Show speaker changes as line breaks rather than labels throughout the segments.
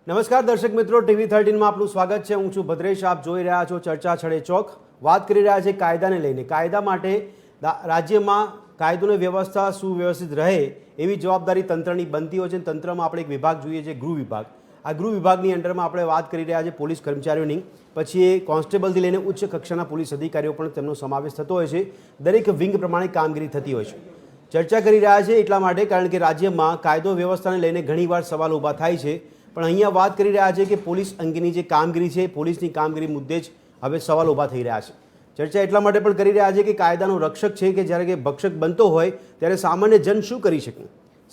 નમસ્કાર દર્શક મિત્રો, TV13 માં આપનું સ્વાગત છે। હું છું ભદ્રેશ। આપ જોઈ રહ્યા છો ચર્ચા છડે ચોક। વાત કરી રહ્યા છે કાયદાને લઈને। કાયદા માટે રાજ્યમાં કાયદોની વ્યવસ્થા સુવ્યવસ્થિત રહે એવી જવાબદારી તંત્રની બનતી હોય છે। તંત્રમાં આપણે એક વિભાગ જોઈએ છે, ગૃહ વિભાગ। આ ગૃહ વિભાગની અંડરમાં આપણે વાત કરી રહ્યા છે પોલીસ કર્મચારીઓની, પછી એ કોન્સ્ટેબલથી લઈને ઉચ્ચ કક્ષાના પોલીસ અધિકારીઓ પણ તેમનો સમાવેશ થતો હોય છે। દરેક વિંગ પ્રમાણે કામગીરી થતી હોય છે। ચર્ચા કરી રહ્યા છે એટલા માટે કારણ કે રાજ્યમાં કાયદો વ્યવસ્થાને લઈને ઘણીવાર સવાલ ઊભા થાય છે, પણ અહીંયા વાત કરી રહ્યા છે કે પોલીસ અંગેની જે કામગીરી છે, પોલીસની કામગીરી મુદ્દે જ હવે સવાલ ઊભા થઈ રહ્યા છે। ચર્ચા એટલા માટે પણ કરી રહ્યા છે કે કાયદાનો રક્ષક છે કે જ્યારે કે ભક્ષક બનતો હોય ત્યારે સામાન્ય જન શું કરી શકે,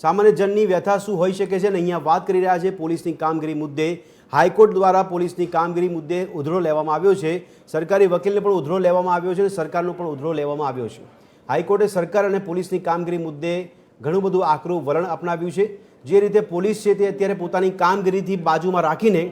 સામાન્ય જનની વ્યથા શું હોઈ શકે છે। અને અહીંયા વાત કરી રહ્યા છે પોલીસની કામગીરી મુદ્દે। હાઈકોર્ટ દ્વારા પોલીસની કામગીરી મુદ્દે ઉધરો લેવામાં આવ્યો છે। સરકારી વકીલને પણ ઉધરો લેવામાં આવ્યો છે અને સરકારનો પણ ઉધરો લેવામાં આવ્યો છે। હાઈકોર્ટે સરકાર અને પોલીસની કામગીરી મુદ્દે ઘણું બધું આકરું વલણ અપનાવ્યું છે। જે રીતે પોલીસ છે તે અત્યારે પોતાની કામગીરીથી બાજુમાં રાખીને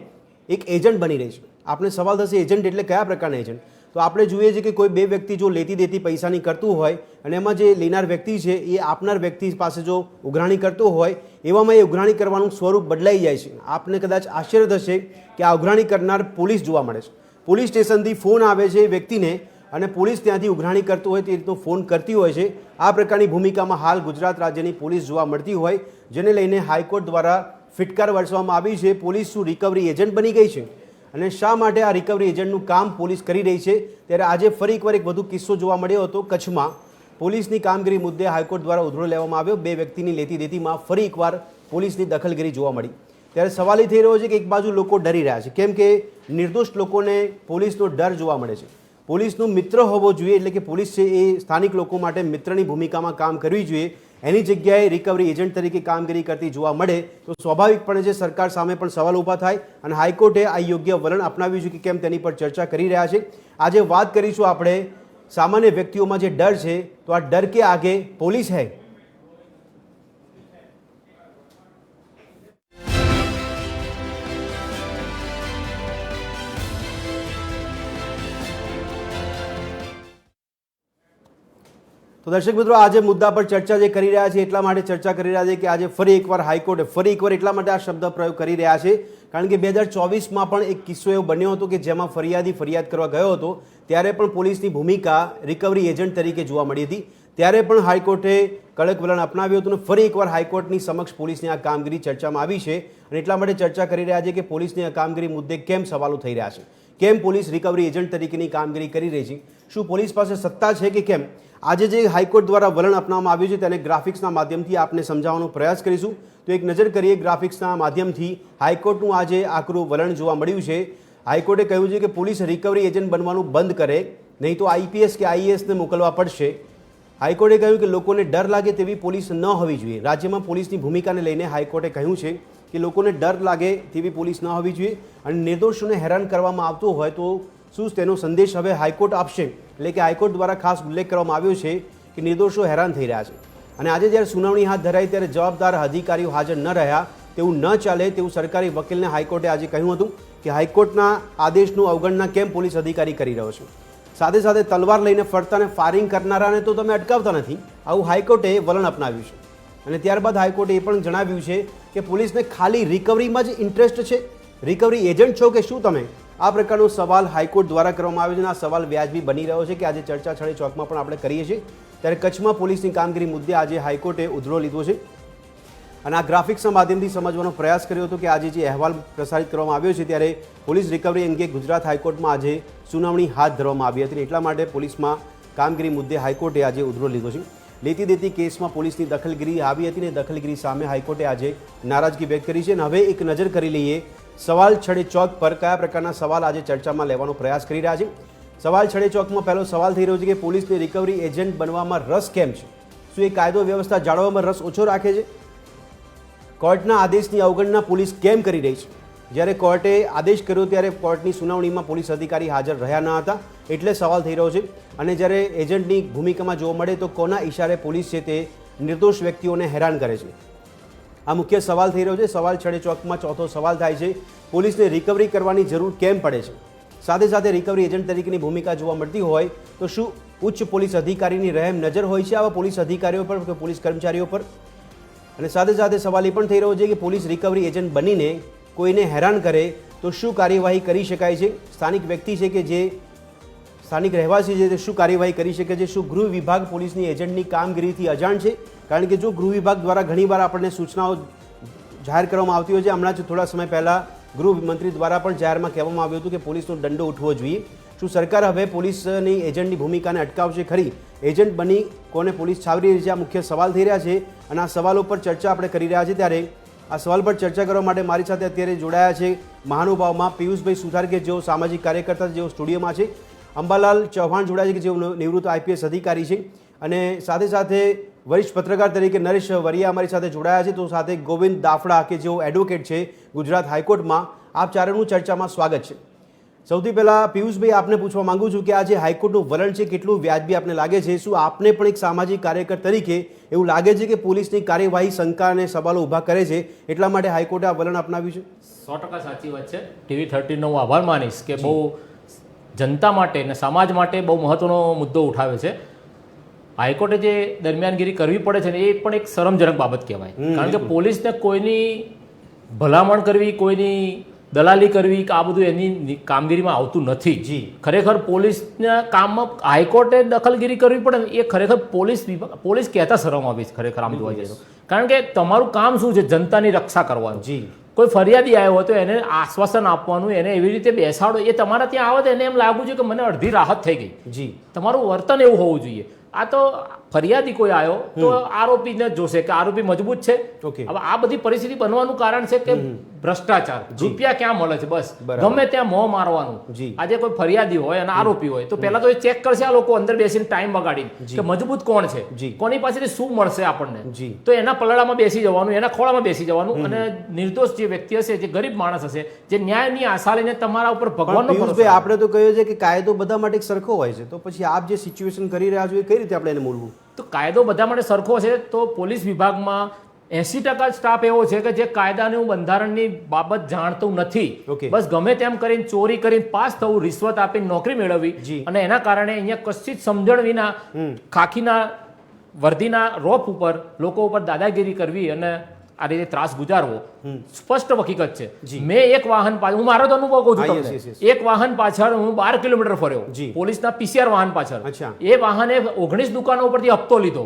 એક એજન્ટ બની રહી છે। આપણે સવાલ થશે એજન્ટ એટલે કયા પ્રકારના એજન્ટ? તો આપણે જોઈએ છીએ કે કોઈ બે વ્યક્તિ જો લેતી દેતી પૈસાની કરતું હોય અને એમાં જે લેનાર વ્યક્તિ છે એ આપનાર વ્યક્તિ પાસે જો ઉઘરાણી કરતો હોય, એવામાં એ ઉઘરાણી કરવાનું સ્વરૂપ બદલાઈ જાય છે। આપને કદાચ આશ્ચર્ય થશે કે આ ઉઘરાણી કરનાર પોલીસ જોવા મળે છે। પોલીસ સ્ટેશનથી ફોન આવે છે એ વ્યક્તિને અને પોલીસ ત્યાંથી ઉઘરાણી કરતું હોય તે રીતનો ફોન કરતી હોય છે। આ પ્રકારની ભૂમિકામાં હાલ ગુજરાત રાજ્યની પોલીસ જોવા મળતી હોય, જેને લઈને હાઈકોર્ટ દ્વારા ફિટકાર વરસવામાં આવી છે। પોલીસ શું રિકવરી એજન્ટ બની ગઈ છે અને શા માટે આ રિકવરી એજન્ટનું કામ પોલીસ કરી રહી છે? ત્યારે આજે ફરી એકવાર એક વધુ કિસ્સો જોવા મળ્યો હતો કચ્છમાં। પોલીસની કામગીરી મુદ્દે હાઈકોર્ટ દ્વારા ઉધરો લેવામાં આવ્યો। બે વ્યક્તિની લેતી દેતીમાં ફરી એકવાર પોલીસની દખલગીરી જોવા મળી। ત્યારે સવાલ એ થઈ રહ્યો છે કે એક બાજુ લોકો ડરી રહ્યા છે, કેમ કે નિર્દોષ લોકોને પોલીસનો ડર જોવા મળે છે। પોલીસનો મિત્ર હોવો જોઈએ, એટલે કે પોલીસ છે એ સ્થાનિક લોકો માટે મિત્રની ભૂમિકામાં કામ કરવી જોઈએ। એની જગ્યાએ રિકવરી એજન્ટ તરીકે કામગીરી કરતી જોવા મળે તો સ્વાભાવિકપણે જે સરકાર સામે પણ સવાલ ઊભા થાય અને હાઈકોર્ટે આ યોગ્ય વલણ અપનાવ્યું છે કે કેમ તેની પર ચર્ચા કરી રહ્યા છે। આજે વાત કરીશું આપણે સામાન્ય વ્યક્તિઓમાં જે ડર છે, તો આ ડર કે આગે પોલીસ હૈ। તો દર્શક મિત્રો, આજે મુદ્દા પર ચર્ચા જે કરી રહ્યા છે એટલા માટે ચર્ચા કરી રહ્યા છે કે આજે ફરી એકવાર હાઈકોર્ટે ફરી એકવાર એટલા માટે આ શબ્દ પ્રયોગ કરી રહ્યા છે કારણ કે 2024માં પણ એક કિસ્સો એવો બન્યો હતો કે જેમાં ફરિયાદી ફરિયાદ કરવા ગયો હતો ત્યારે પણ પોલીસની ભૂમિકા રિકવરી એજન્ટ તરીકે જોવા મળી હતી। ત્યારે પણ હાઈકોર્ટે કડક વલણ અપનાવ્યું હતું અને ફરી એકવાર હાઈકોર્ટની સમક્ષ પોલીસની આ કામગીરી ચર્ચામાં આવી છે અને એટલા માટે ચર્ચા કરી રહ્યા છે કે પોલીસની આ કામગીરી મુદ્દે કેમ સવાલો થઈ રહ્યા છે, કેમ પોલીસ રિકવરી એજન્ટ તરીકેની કામગીરી કરી રહી છે, શું પોલીસ પાસે સત્તા છે કે કેમ? આજે જે હાઈકોર્ટ દ્વારા વલણ અપનાવવામાં આવ્યું છે તેને ગ્રાફિક્સના માધ્યમથી આપને સમજાવવાનો પ્રયાસ કરીશું। તો એક નજર કરીએ ગ્રાફિક્સના માધ્યમથી હાઈકોર્ટનું આજે આકરું વલણ જોવા મળ્યું છે। હાઈકોર્ટે કહ્યું છે કે પોલીસ રિકવરી એજન્ટ બનવાનું બંધ કરે, નહીં તો IPS કે IASને મોકલવા પડશે। હાઈકોર્ટે કહ્યું કે લોકોને ડર લાગે તેવી પોલીસ ન હોવી જોઈએ। રાજ્યમાં પોલીસની ભૂમિકાને લઈને હાઈકોર્ટે કહ્યું છે કે લોકોને ડર લાગે તેવી પોલીસ ન હોવી જોઈએ અને નિર્દોષોને હેરાન કરવામાં આવતું હોય તો શું તેનો સંદેશ હવે હાઈકોર્ટ આપશે? એટલે કે હાઈકોર્ટ દ્વારા ખાસ ઉલ્લેખ કરવામાં આવ્યો છે કે નિર્દોષો હેરાન થઈ રહ્યા છે અને આજે જ્યારે સુનાવણી હાથ ધરાઈ ત્યારે જવાબદાર અધિકારીઓ હાજર ન રહ્યા તેવું ન ચાલે તેવું સરકારી વકીલને હાઈકોર્ટે આજે કહ્યું હતું કે હાઈકોર્ટના આદેશનું અવગણના કેમ પોલીસ અધિકારી કરી રહ્યો છે? સાથે સાથે તલવાર લઈને ફરતાને ફાયરિંગ કરનારાને તો તમે અટકાવતા નથી, આવું હાઈકોર્ટે વલણ અપનાવ્યું છે। અને ત્યારબાદ હાઈકોર્ટે એ પણ જણાવ્યું છે કે પોલીસને ખાલી રિકવરીમાં જ ઇન્ટરેસ્ટ છે, રિકવરી એજન્ટ છો કે શું તમે? આ પ્રકારનો સવાલ હાઈકોર્ટ દ્વારા કરવામાં આવ્યો છે અને આ સવાલ વ્યાજબી બની રહ્યો છે કે આજે ચર્ચા છડે ચોકમાં પણ આપણે કરીએ છીએ। ત્યારે કચ્છમાં પોલીસની કામગીરી મુદ્દે આજે હાઈકોર્ટે ઉધરો લીધો છે અને આ ગ્રાફિક્સના માધ્યમથી સમજવાનો પ્રયાસ કર્યો હતો કે આજે જે અહેવાલ પ્રસારિત કરવામાં આવ્યો છે ત્યારે પોલીસ રિકવરી અંગે ગુજરાત હાઈકોર્ટમાં આજે સુનાવણી હાથ ધરવામાં આવી હતી। એટલા માટે પોલીસમાં કામગીરી મુદ્દે હાઈકોર્ટે આજે ઉધરો લીધો છે। લેતી દેતી કેસમાં પોલીસની દખલગીરી આવી હતી અને દખલગીરી સામે હાઈકોર્ટે આજે નારાજગી વ્યક્ત કરી છે। અને હવે એક નજર કરી લઈએ સવાલ છડે ચોક પર કયા પ્રકારના સવાલ આજે ચર્ચામાં લેવાનો પ્રયાસ કરી રહ્યા છે। સવાલ છડે ચોકમાં પહેલો સવાલ થઈ રહ્યો છે કે પોલીસને રિકવરી એજન્ટ બનવામાં રસ કેમ છે? શું એ કાયદો વ્યવસ્થા જાળવવામાં રસ ઓછો રાખે છે? કોર્ટના આદેશની અવગણના પોલીસ કેમ કરી રહી છે? જ્યારે કોર્ટે આદેશ કર્યો ત્યારે કોર્ટની સુનાવણીમાં પોલીસ અધિકારી હાજર રહ્યા ન હતા એટલે સવાલ થઈ રહ્યો છે અને જ્યારે એજન્ટની ભૂમિકામાં જોવા મળે તો કોના ઇશારે પોલીસ છે તે નિર્દોષ વ્યક્તિઓને હેરાન કરે છે? આ મુખ્ય સવાલ થઈ રહ્યો છે। સવાલ છડે ચોકમાં ચોથો સવાલ થાય છે પોલીસને રિકવરી કરવાની જરૂર કેમ પડે છે? સાથે સાથે રિકવરી એજન્ટ તરીકેની ભૂમિકા જોવા મળતી હોય તો શું ઉચ્ચ પોલીસ અધિકારીની રહેમ નજર હોય છે આવા પોલીસ અધિકારીઓ પર કે પોલીસ કર્મચારીઓ પર? અને સાથે સાથે સવાલ એ પણ થઈ રહ્યો છે કે પોલીસ રિકવરી એજન્ટ બનીને કોઈને હેરાન કરે તો શું કાર્યવાહી કરી શકાય છે? સ્થાનિક વ્યક્તિ છે કે જે સ્થાનિક રહેવાસી છે તે શું કાર્યવાહી કરી શકે છે? શું ગૃહ વિભાગ પોલીસની એજન્ટની કામગીરીથી અજાણ છે? કારણ કે જો ગૃહ વિભાગ દ્વારા ઘણીવાર આપણને સૂચનાઓ જાહેર કરવામાં આવતી હોય છે. હમણાં જ થોડા સમય પહેલાં ગૃહમંત્રી દ્વારા પણ જાહેરમાં કહેવામાં આવ્યું હતું કે પોલીસનો દંડો ઉઠવો જોઈએ. શું સરકાર હવે પોલીસની એજન્ટની ભૂમિકાને અટકાવશે ખરી? એજન્ટ બની કોને પોલીસ છાવરી રહી છે, આ મુખ્ય સવાલ થઈ રહ્યા છે અને આ સવાલો પર ચર્ચા આપણે કરી રહ્યા છીએ. ત્યારે આ સવાલ પર ચર્ચા કરવા માટે મારી સાથે અત્યારે જોડાયા છે મહાનુભાવમાં પિયુષભાઈ સુથાર કે જેઓ સામાજિક કાર્યકર્તા જેઓ સ્ટુડિયોમાં છે, અંબાલાલ ચૌહાણ જોડાયા છે કે જેઓ નિવૃત્ત આઈપીએસ અધિકારી છે, અને સાથે સાથે વરિષ્ઠ પત્રકાર તરીકે નરેશ વરિયા અમારી સાથે જોડાયા છે, તો સાથે ગોવિંદ દાફડા કે જેઓ એડવોકેટ છે ગુજરાત હાઈકોર્ટમાં. આપ ચારેનું ચર્ચામાં સ્વાગત છે. સૌથી પહેલાં પિયુષભાઈ આપને પૂછવા માંગુ છું કે આ જે હાઈકોર્ટનું વલણ છે કેટલું વ્યાજબી આપને લાગે છે? શું આપને પણ એક સામાજિક કાર્યકર તરીકે એવું લાગે છે કે પોલીસની કાર્યવાહી શંકા અને સવાલો ઊભા કરે છે એટલા માટે હાઈકોર્ટે આ વલણ અપનાવ્યું છે?
100% સાચી વાત છે. TV13નો હું આભાર માનીશ કે બહુ જનતા માટે અને સમાજ માટે બહુ મહત્વનો મુદ્દો ઉઠાવે છે. હાઈકોર્ટે જે દરમિયાનગીરી કરવી પડે છે ને એ પણ એક શરમજનક બાબત કહેવાય. કારણ કે પોલીસને કોઈની ભલામણ કરવી, કોઈની દલાલી કરવી કે આ બધું એની કામગીરીમાં આવતું નથી. ખરેખર પોલીસના કામમાં હાઈકોર્ટે દખલગીરી કરવી પડે ને એ ખરેખર પોલીસ કહેતા શરમ આવે છે ખરેખર આમ જોવા જઈએ તો. કારણ કે તમારું કામ શું છે? જનતાની રક્ષા કરવાનું. કોઈ ફરિયાદી આવ્યો હોય તો એને આશ્વાસન આપવાનું, એને એવી રીતે બેસાડો. એ તમારા ત્યાં આવે તો એને એમ લાગવું જોઈએ કે મને અડધી રાહત થઈ ગઈ. તમારું વર્તન એવું હોવું જોઈએ. આ તો ફરિયાદી કોઈ આવ્યો તો આરોપીને જોશે કે આરોપી મજબૂત છે. હવે આ બધી પરિસ્થિતિ બનવાનું કારણ છે કે ભ્રષ્ટાચાર, રૂપિયા ક્યાં મળે છે, બસ ગમે ત્યાં મોં મારવાનું. આજે કોઈ ફરિયાદી હોય અને આરોપી હોય તો પહેલા તો એ ચેક કરશે આ લોકો અંદર બેસીને ટાઈમ બગાડીને કે મજબૂત કોણ છે, કોની પાસેથી શું મળશે આપણને. તો એના પલડામાં બેસી જવાનું, એના ખોળામાં બેસી જવાનું, અને નિર્દોષ જે વ્યક્તિ હશે, જે ગરીબ માણસ હશે, જે ન્યાયની આશા લઈને તમારા ઉપર ભગવાનનો ભરોસો. આપણે
તો કહ્યું છે કે કાયદો બધા માટે સરખો હોય છે, તો પછી આપ જે સિચ્યુએશન કરી રહ્યા છો એ કઈ રીતે આપણે એને મૂળવું?
તો કાયદો બધા માટે સરખો છે તો પોલીસ વિભાગમાં 80% સ્ટાફ એવો છે કે જે કાયદાનું બંધારણની બાબત જાણતું નથી. બસ ગમે તેમ કરીને ચોરી કરીને પાસ થવું, રિશ્વત આપીને નોકરી મેળવવી, અને એના કારણે અહીંયા કશી જ સમજણ વિના ખાખીના વર્દીના રોપ ઉપર લોકો ઉપર દાદાગીરી કરવી અને આ રીતે ત્રાસ ગુજારવો સ્પષ્ટ હકીકત છે. મેં એક વાહન પાછળ, હું મારો તો અનુભવ કહું છું તમને, એક વાહન પાછળ હું 12 કિલોમીટર ફર્યો પોલીસના PCR વાહન પાછળ. એ વાહને 19 દુકાનો ઉપરથી હપ્તો લીધો,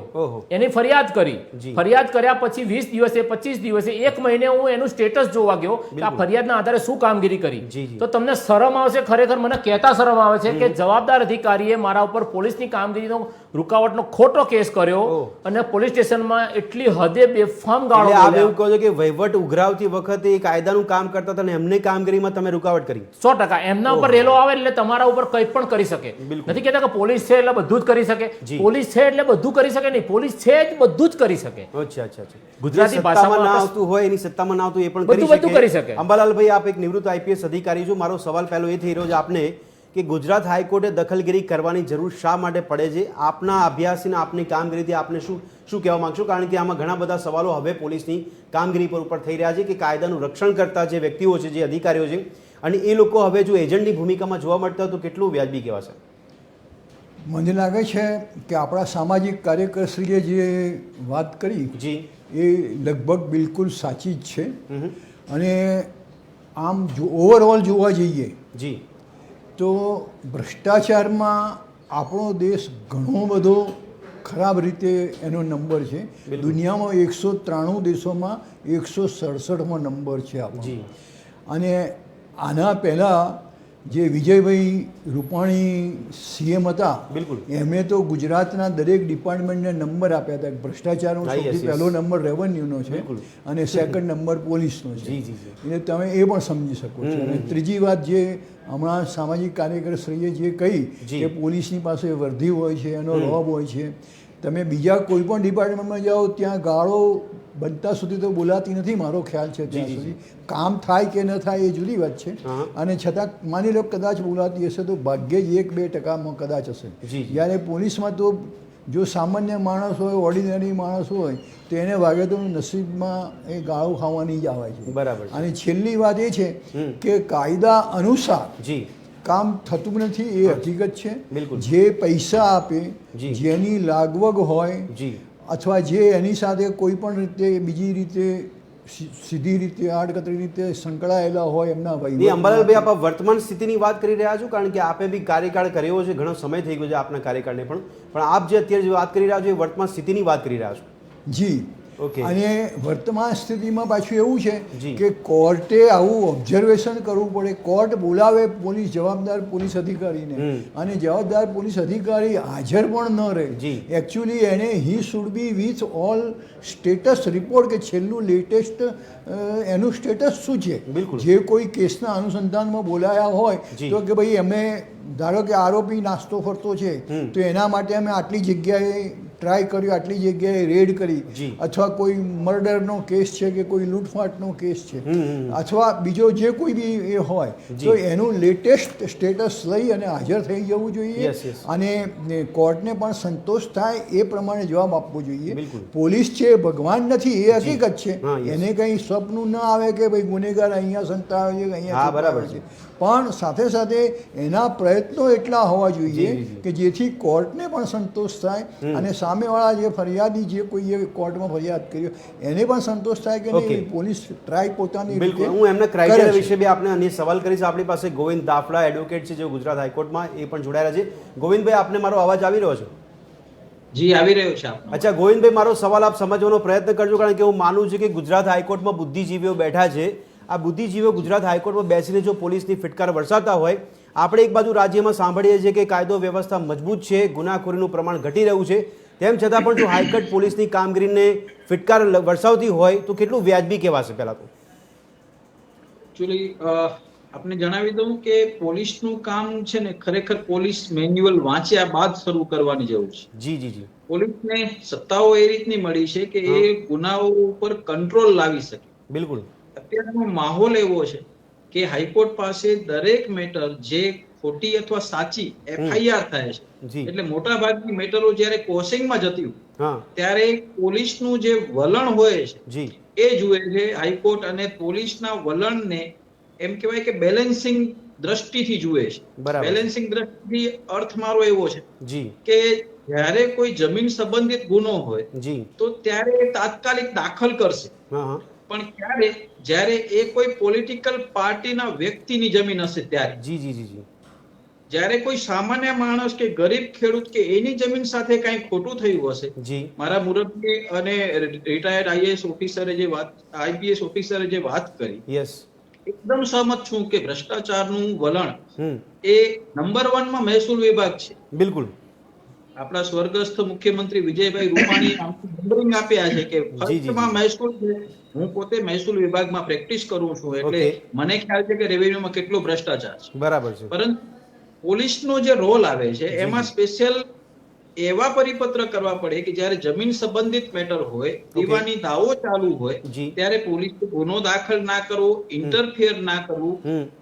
એની ફરિયાદ કરી. ફરિયાદ કર્યા પછી 20 દિવસે 25 દિવસે 1 મહિને હું એનું સ્ટેટસ જોવા ગયો કે આ ફરિયાદના આધારે શું કામગીરી કરી. તો તમને શરમ આવશે, ખરેખર મને કહેતા શરમ આવે છે કે જવાબદાર અધિકારીએ મારા ઉપર પોલીસની કામગીરીનો રૂકાવટનો ખોટો કેસ કર્યો અને પોલીસ સ્ટેશનમાં એટલી હદે બેફામ ગાળો.
એવું કહો છો કે વહીવટ ઉઘરાવતી વખતે કાયદાનું કામ કરતા હતા અને એમને કામગીરીમાં તમે રૂકાવટ કરી?
100%. એમના ઉપર રેલો આવે એટલે તમારા ઉપર કંઈ પણ કરી શકે. નથી કહેતા કે પોલીસ છે એટલે બધું જ કરી શકે. પોલીસ છે એટલે બધું કરી શકે નહીં, પોલીસ છે જ બધું જ કરી શકે. ગુજરાતી ભાષામાં
ના આવતું હોય, એની સત્તામાં ના આવતું એ પણ કરી શકે. અંબાલાલભાઈ, આપ એક નિવૃત્ત આઈપીએસ અધિકારી છો. મારો સવાલ પહેલો એ થઈ રહ્યો છે આપને કે ગુજરાત હાઈકોર્ટે દખલગીરી કરવાની જરૂર શા માટે પડે છે? આપના અભ્યાસની આપની કામગીરીથી આપને શું કહેવા માંગશો? કારણ કે આમાં ઘણા બધા સવાલો હવે પોલીસની કામગીરી પર ઉપર થઈ રહ્યા છે કે કાયદાનું રક્ષણ કરતા જે વ્યક્તિઓ છે, જે અધિકારીઓ છે, અને એ લોકો હવે જો એજન્ટની ભૂમિકામાં જોવા મળતા હોય તો કેટલું વ્યાજબી કહેવાશે?
મને લાગે છે કે આપણા સામાજિક કાર્યકરશ્રીએ જે વાત કરી એ લગભગ બિલકુલ સાચી જ છે. અને આમ ઓવરઓલ જોવા જઈએ તો ભ્રષ્ટાચારમાં આપણો દેશ ઘણો બધો ખરાબ રીતે એનો નંબર છે. દુનિયામાં 193 દેશોમાં 167મો નંબર છે આપણો. અને આના પહેલાં જે વિજયભાઈ રૂપાણી CM હતા, એમણે તો ગુજરાતના દરેક ડિપાર્ટમેન્ટને નંબર આપ્યા હતા. ભ્રષ્ટાચારનો સૌથી પહેલો નંબર રેવન્યુનો છે અને સેકન્ડ નંબર પોલીસનો છે. એટલે તમે એ પણ સમજી શકો છો. અને ત્રીજી વાત જે હમણાં સામાજિક કાર્યકરશ્રીએ જે કહી કે પોલીસની પાસે વર્ધી હોય છે, એનો રોબ હોય છે. તમે બીજા કોઈ પણ ડિપાર્ટમેન્ટમાં જાઓ ત્યાં ગાળો બનતા સુધી તો બોલાતી નથી, મારો ખ્યાલ છે ત્યાં સુધી. કામ થાય કે ન થાય એ જુદી વાત છે. અને છતાં માની લો કદાચ બોલાતી હશે તો ભાગ્યે જ 1-2% કદાચ હશે. જ્યારે પોલીસમાં તો જો સામાન્ય માણસ હોય, ઓર્ડિનરી માણસ હોય તો એને વાગે તો નસીબમાં એ ગાળો ખાવાની જ આવે છે.
બરાબર.
અને છેલ્લી વાત એ છે કે કાયદા અનુસાર કામ થતું નથી, એ હકીકત છે. જે પૈસા આપે, જેની લાગવગ હોય, અથવા જે એની સાથે કોઈ પણ રીતે બીજી રીતે સીધી રીતે આડકતરી રીતે સંકળાયેલા હોય એમના
એ અંબાલાલભાઈ, આપ વર્તમાન સ્થિતિની વાત કરી રહ્યા છો, કારણ કે આપે બી કાર્યકાળ કર્યો છે, ઘણો સમય થઈ ગયો છે આપના કાર્યકાળને પણ આપ જે અત્યારે જે વાત કરી રહ્યા છો એ વર્તમાન સ્થિતિની વાત કરી રહ્યા છો.
જી.
ઓકે.
અને વર્તમાન સ્થિતિમાં પાછું એવું છે
જી.
કે કોર્ટે આવું ઓબ્ઝર્વેશન કરવું પડે. કોર્ટ બોલાવે જવાબદાર પોલીસ અધિકારીને, અને જવાબદાર પોલીસ અધિકારી હાજર પણ ન રહે.
જી.
એકચ્યુઅલી એને he should be with all status report, કે છેલ્લું લેટેસ્ટ એનું સ્ટેટસ શું છે.
બિલકુલ.
જે કોઈ કેસના અનુસંધાનમાં બોલાયા હોય
જી.
તો કે ભાઈ અમે ધારો કે આરોપી નાસ્તો ફરતો છે તો એના માટે અમે આટલી જગ્યાએ ટ્રાય કર્યું, આટલી જગ્યાએ રેડ કરી,
જી.
અથવા કોઈ મર્ડરનો કેસ છે કે કોઈ લૂંટફાટનો કેસ છે, અથવા બીજો જે કોઈ બી એ હોય તો એનું લેટેસ્ટ સ્ટેટસ લઈ અને હાજર થઈ જવું જોઈએ.
Yes, yes.
અને કોર્ટને પણ સંતોષ થાય એ પ્રમાણે જવાબ આપવો જોઈએ.
બિલકુલ.
પોલીસ છે ભગવાન નથી, એ હકીકત છે.
હા, yes.
એને કંઈ સપનું ના આવે કે ભાઈ ગુનેગાર અહીંયા સંતાવે છે કે અહીંયા
હા, બરાબર
છુપાવે છે. પણ સાથે સાથે એના પ્રયત્નો એટલા હોવા જોઈએ
જી, જી.
કે જેથી કોર્ટને પણ સંતોષ થાય, અને સામેવાળા જે ફરિયાદી જે કોઈએ કોર્ટમાં ફરિયાદ કરી એને પણ સંતોષ થાય કે
Okay.
નહીં, પોલીસ ટ્રાય પોતાની
બિલકુલ.
રીતે
હું એમના
કરે
ક્રાઇટેરિયા
છે.
વિશે બી આપને અન્ય સવાલ કરીશ. આપણી પાસે ગોવિંદ દાફડા એડવોકેટ છે, જેઓ ગુજરાત હાઈકોર્ટમાં એ પણ જોડાયેલા છે. ગોવિંદભાઈ, આપને મારો અવાજ આવી રહ્યો છે?
જી, આવી રહ્યો છે આપનો.
અચ્છા ગોવિંદભાઈ, મારો સવાલ આપ સમજવાનો પ્રયત્ન કરજો, કારણ કે હું માનું છું કે ગુજરાત હાઈકોર્ટમાં બુદ્ધિજીવીઓ બેઠા છે. આ બુદ્ધિજીવીઓ ગુજરાત હાઈકોર્ટમાં બેસીને જો પોલીસની ફિટકાર વરસાવતા હોય, આપણે એક બાજુ રાજ્યમાં સાંભળીએ છીએ કે કાયદો વ્યવસ્થા મજબૂત છે, ગુનાખોરીનું પ્રમાણ ઘટી રહ્યું છે, તેમ છતાં પણ જો હાઈકોર્ટ પોલીસની કામગીરીને ફિટકાર વરસાવતી હોય તો કેટલું વ્યાજબી કહેવાશે? પહેલા તો
એકચ્યુઅલી આપને જણાવી દઉં કે પોલીસનું કામ છે ને ખરેખર પોલીસ મેન્યુઅલ વાંચ્યા બાદ શરૂ કરવાની જરૂર છે.
જી જી જી.
પોલીસને સત્તાઓ એ રીતની મળી છે કે એ ગુનાઓ ઉપર કંટ્રોલ લાવી શકે.
બિલકુલ.
અત્યારનો માહોલ એવો છે કે હાઈકોર્ટ પાસે દરેક મેટર જે ખોટી અથવા સાચી એફઆઈઆર થાય છે,
જી.
એટલે મોટા ભાગની મેટરો જ્યારે કોશિંગમાં જતી હોય
હા.
ત્યારે પોલીસનું જે વલણ હોય છે
જી.
એ જુએ છે હાઈકોર્ટ, અને પોલીસના વલણને એમ કહેવાય કે બેલેન્સિંગ દ્રષ્ટિથી જુએ છે.
બરાબર.
બેલેન્સિંગ દ્રષ્ટિથી અર્થ મારો એવો છે
જી.
કે જ્યારે કોઈ જમીન સંબંધિત ગુનો હોય
જી.
તો ત્યારે એ તાત્કાલિક દાખલ કરશે,
હા હા.
પણ ક્યારે જ્યારે એ કોઈ પોલિટિકલ પાર્ટીના વ્યક્તિની જમીન હશે ત્યારે.
જી જી જી જી.
જ્યારે કોઈ સામાન્ય માણસ કે ગરીબ ખેડૂત કે એની જમીન સાથે કંઈ ખોટું થયું હશે,
જી.
મારા મુરબ્બી અને રિટાયર્ડ આઈએએસ ઓફિસરે જે વાત, આઈપીએસ ઓફિસરે જે વાત કરી,
યસ.
એકદમ સહમત છું કે ભ્રષ્ટાચારનું વલણ
એ
નંબર 1 માં મહેસૂલ વિભાગ છે.
બિલકુલ.
આપણા સ્વર્ગસ્થ મુખ્યમંત્રી વિજયભાઈ રૂપાણી નંબરિંગ આપ્યા છે કે ફર્સ્ટમાં મહેસૂલ છે. હું પોતે મહેસૂલ વિભાગમાં પ્રેક્ટિસ કરું છું, એટલે મને ખ્યાલ છે કે રેવન્યુમાં કેટલો ભ્રષ્ટાચાર છે.
બરાબર છે.
પરંતુ પોલીસનો જે રોલ આવે છે એમાં સ્પેશિયલ એવા પરિપત્ર કરવા પડે કે જ્યારે જમીન સંબંધિત મેટર હોય, દીવાની દાવો ચાલુ હોય, ત્યારે પોલીસે ગુનો દાખલ ના કરવો, ઇન્ટરફિયર ના કરવું,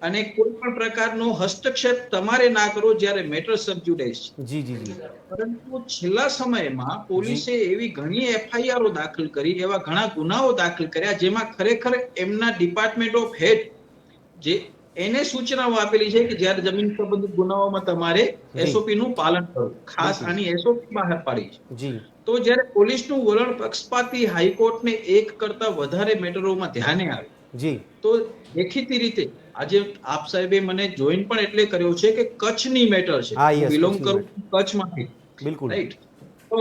અને કોઈ પણ પ્રકારનો હસ્તક્ષેપ તમારે ના કરવો જ્યારે મેટર સબ જ્યુડિસ છે.
જી જી જી.
પરંતુ છેલ્લા સમયમાં પોલીસે એવી ઘણી એફઆઈઆરો દાખલ કરી, એવા ઘણા ગુનાઓ દાખલ કર્યા જેમાં ખરેખર એમના ડિપાર્ટમેન્ટ ઓફ હેડ જે એને સૂચનાઓ આપેલી છે કે જ્યારે જમીન સંબંધિત ગુનાઓમાં તમારે એસઓપી નું પાલન કરવું, ખાસ આની એસઓપી બહાર પાડી છે.
જી.
તો જ્યારે પોલીસનું વલણ પક્ષપાતી હાઈકોર્ટને એક કરતા વધારે મેટરોમાં ધ્યાને આવે,
જી.
તો દેખીતી રીતે આજે આપ સાહેબે મને જોઈન પણ એટલે કર્યો છે કે કચ્છની મેટર છે, બિલોંગ કરું કચ્છમાંથી.
બિલકુલ.
રાઈટ. તો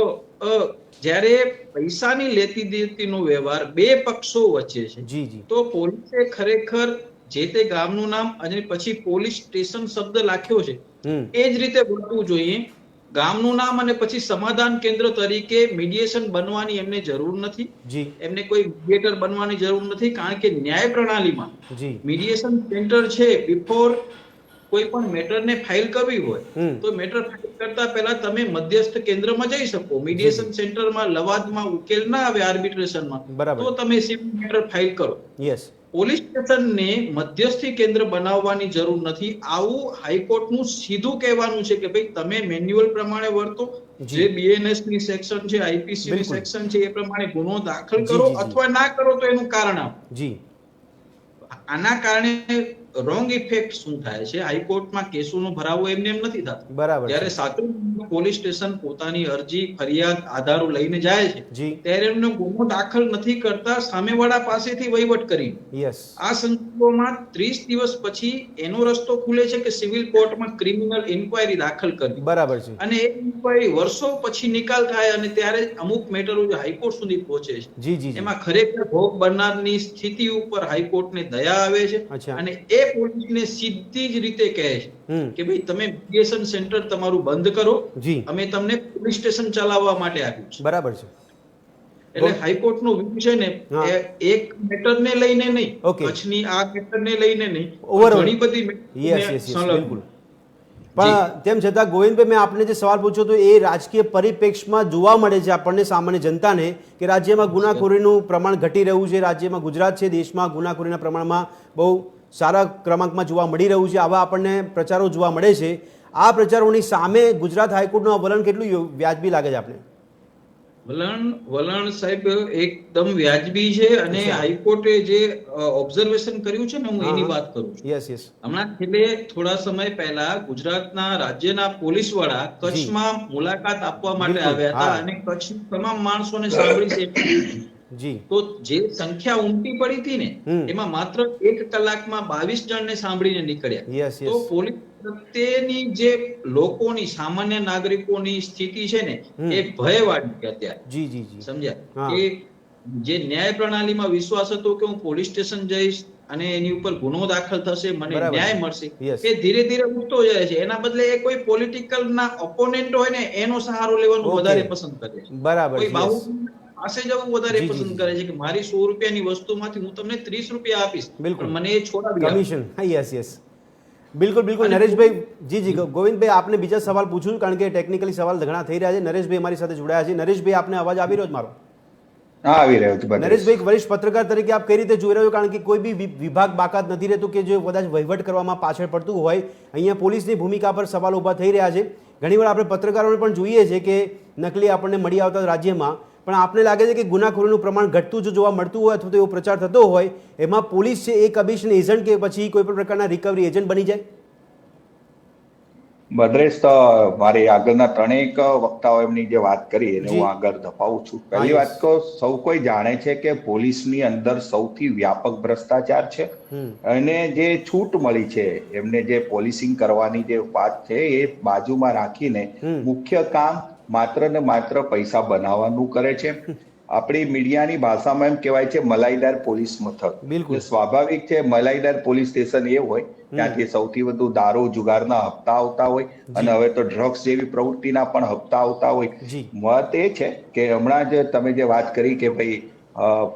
જ્યારે પૈસાની લેતી દેતીનો વ્યવહાર બે પક્ષો વચ્ચે છે,
જી જી.
તો પોલીસે ખરેખર જે તે ગામનું નામ અને પછી પોલીસ સ્ટેશન શબ્દ લખ્યો છે એ જ રીતે વર્તવું જોઈએ. ગામનું નામ અને પછી સમાધાન કેન્દ્ર તરીકે મીડિયેશન બનવાની એમને જરૂર નથી. એમને કોઈ મીડિયેટર બનવાની જરૂર નથી, કારણ કે ન્યાય પ્રણાલીમાં મીડિયેશન સેન્ટર છે. બિફોર કોઈ પણ મેટરને ફાઇલ કરવી હોય તો મેટર ફાઇલ કરતા પહેલા તમે મધ્યસ્થ કેન્દ્રમાં જઈ શકો. મીડિયેશન સેન્ટરમાં લવાદમાં ઉકેલ ના આવે આર્બિટ્રેશનમાં, તો તમે સિવિલ મેટર ફાઇલ કરો.
યસ.
પોલીસ સ્ટેશનને મધ્યસ્થી કેન્દ્ર બનાવવાની જરૂર નથી. આવું હાઈકોર્ટનું સીધું કહેવાનું છે કે ભાઈ તમે મેન્યુઅલ પ્રમાણે વર્તો, જે બીએનએસ ની સેક્શન છે, આઈપીસી ની સેક્શન છે, એ પ્રમાણે ગુનો દાખલ કરો, અથવા ના કરો તો એનું કારણ આપો. આના કારણે રોંગ ઇફેક્ટ શું થાય છે, હાઈકોર્ટમાં કેસોનો ભરાવો એમને એમ નથી થતો.
બરાબર
જ્યારે સાચું પોલીસ સ્ટેશન પોતાની અરજી ફરિયાદ આધારો લઈને જાય છે
જી
ત્યારે એમને ગુનો દાખલ નથી કરતા, સામેવાળા પાસેથી વહીવટ કરી.
યસ
આ સંજોગોમાં 30 દિવસ પછી એનો રસ્તો ખુલે છે કે સિવિલ કોર્ટમાં ક્રિમિનલ ઇન્ક્વાયરી દાખલ કરવી,
બરાબર છે
અને એ ઇન્ક્વાયરી વર્ષો પછી નિકાલ થાય અને ત્યારે અમુક મેટરો જે હાઈકોર્ટ સુધી પહોંચે છે.
જી જી
એમાં ખરેખર ભોગ બનનારની સ્થિતિ ઉપર હાઈકોર્ટને દયા આવે છે
અચ્છા
અને એ પોલીસને સીધી જ રીતે કહે છે
હમ
કે ભાઈ તમે મીડિયેશન સેન્ટર તમારું બંધ કરો,
જી
અમે તમને પોલીસ સ્ટેશન ચલાવવા માટે આપ્યું છે.
બરાબર છે
એટલે હાઈકોર્ટનો વ્યૂ છે ને
હા.
એ એક મેટરને લઈને નહીં,
Okay.
કચ્છની આ મેટરને લઈને નહીં,
Overall.
ઘણી બધી
યસ
મેટરને
યસ યસ
સંલગ્ન.
બિલકુલ. પણ તેમ છતાં ગોવિંદભાઈ, મેં આપને જે સવાલ પૂછ્યો તો એ રાજકીય પરિપ્રેક્ષમાં જોવા મળે છે આપણને સામાન્ય જનતાને કે રાજ્યમાં ગુનાખોરીનું પ્રમાણ ઘટી રહ્યું છે. રાજ્યમાં ગુજરાત છે દેશમાં ગુનાખોરીના પ્રમાણમાં બહુ સારા ક્રમાંકમાં જોવા મળી રહ્યું છે. આવા આપણને પ્રચારો જોવા મળે છે. આ પ્રચારોની સામે ગુજરાત હાઈકોર્ટનું આ વલણ કેટલું વ્યાજબી લાગે છે આપને?
વલણ સાહેબ એકદમ વ્યાજબી છે અને હાઈકોર્ટે જે ઓબ્ઝર્વેશન કર્યું છે ને, હું એની વાત કરું છું.
યસ યસ
હમણાં છેલ્લે થોડા સમય પહેલા ગુજરાતના રાજ્યના પોલીસ વડા કચ્છમાં મુલાકાત આપવા માટે
બિલકુલ,
આવ્યા હતા
હા.
અને કચ્છના તમામ માણસોને સાંભળી છે.
જી
તો જે સંખ્યા ઉમટી પડી હતી ને એમાં માત્ર 1 કલાકમાં 22 જણને સાંભળીને નીકળ્યા.
યસ
તો
યસ
પોલીસ પ્રત્યેની જે લોકોની સામાન્ય નાગરિકોની સ્થિતિ છે ને એ ભયવાળી છે અત્યારે.
જી જી જી
સમજ્યા
હા.
કે જે ન્યાય પ્રણાલીમાં વિશ્વાસ હતો કે હું પોલીસ સ્ટેશન જઈશ અને એની ઉપર ગુનો દાખલ થશે, મને
બરાબર.
ન્યાય મળશે,
Yes.
એ ધીરે ધીરે ઉઠતો જાય છે. એના બદલે એ કોઈ પોલિટિકલ ના ઓપોનેન્ટ હોય ને એનો સહારો લેવાનું
Okay.
વધારે પસંદ કરે છે.
બરાબર
કોઈ
છે,
બાહુ
yes.
પાસે જવું વધારે
જી, જી,
પસંદ
જી.
કરે છે કે મારી 100 રૂપિયાની વસ્તુમાંથી હું તમને 30 રૂપિયા આપીશ,
બિલકુલ.
પણ મને એ છોડાવી આપો.
કમિશન, હા યસ યસ બિલકુલ બિલકુલ.
અને
નરેશભાઈ, જી જી ગોવિંદભાઈ, આપને બીજા સવાલ પૂછું કારણ કે ટેકનિકલી સવાલ ઘણા થઈ રહ્યા છે. નરેશભાઈ અમારી સાથે જોડાયા છે. નરેશભાઈ, આપને અવાજ આવી રહ્યો છે મારો?
હા, આવી રહ્યો છે.
નરેશભાઈ, એક વરિષ્ઠ પત્રકાર તરીકે આપ કઈ રીતે જોઈ રહ્યો છો? કારણ કે કોઈ બી વિભાગ બાકાત નથી રહેતું કે જે કદાચ વહીવટ કરવામાં પાછળ પડતું હોય. અહીંયા પોલીસની ભૂમિકા પર સવાલ ઊભા થઈ રહ્યા છે. ઘણીવાર આપણે પત્રકારોને પણ જોઈએ છે કે નકલી આપણને મળી આવતા રાજ્યમાં, પણ આપને લાગે છે કે ગુનાખોરીનું પ્રમાણ ઘટતું જો જોવા મળતું હોય અથવા તો એવો પ્રચાર થતો હોય, એમાં પોલીસ છે એક કમિશન એજન્ટ કે પછી કોઈ પણ પ્રકારના રિકવરી એજન્ટ બની જાય?
ભદ્રેશ, તો મારી આગળના ત્રણેક વક્તાઓ એમની જે વાત કરી એને
જી.
હું આગળ ધપાવું છું. પહેલી
yes.
વાત તો સૌ કોઈ જાણે છે કે પોલીસની અંદર સૌથી વ્યાપક ભ્રષ્ટાચાર છે અને જે છૂટ મળી છે એમને જે પોલીસિંગ કરવાની જે વાત છે એ બાજુમાં રાખીને મુખ્ય કામ માત્ર ને માત્ર પૈસા બનાવવાનું કરે છે. આપણી મીડિયાની ભાષામાં એમ કહેવાય છે મલાઈદાર પોલીસ મથક.
બિલકુલ.
એટલે સ્વાભાવિક છે મલાઈદાર પોલીસ સ્ટેશન એ હોય ત્યાંથી સૌથી વધુ દારૂ જુગારના હપ્તા આવતા હોય અને હવે તો ડ્રગ્સ જેવી પ્રવૃત્તિના પણ હપ્તા આવતા હોય.
જી.
વાત એ છે કે હમણાં જ તમે જે વાત કરી કે ભાઈ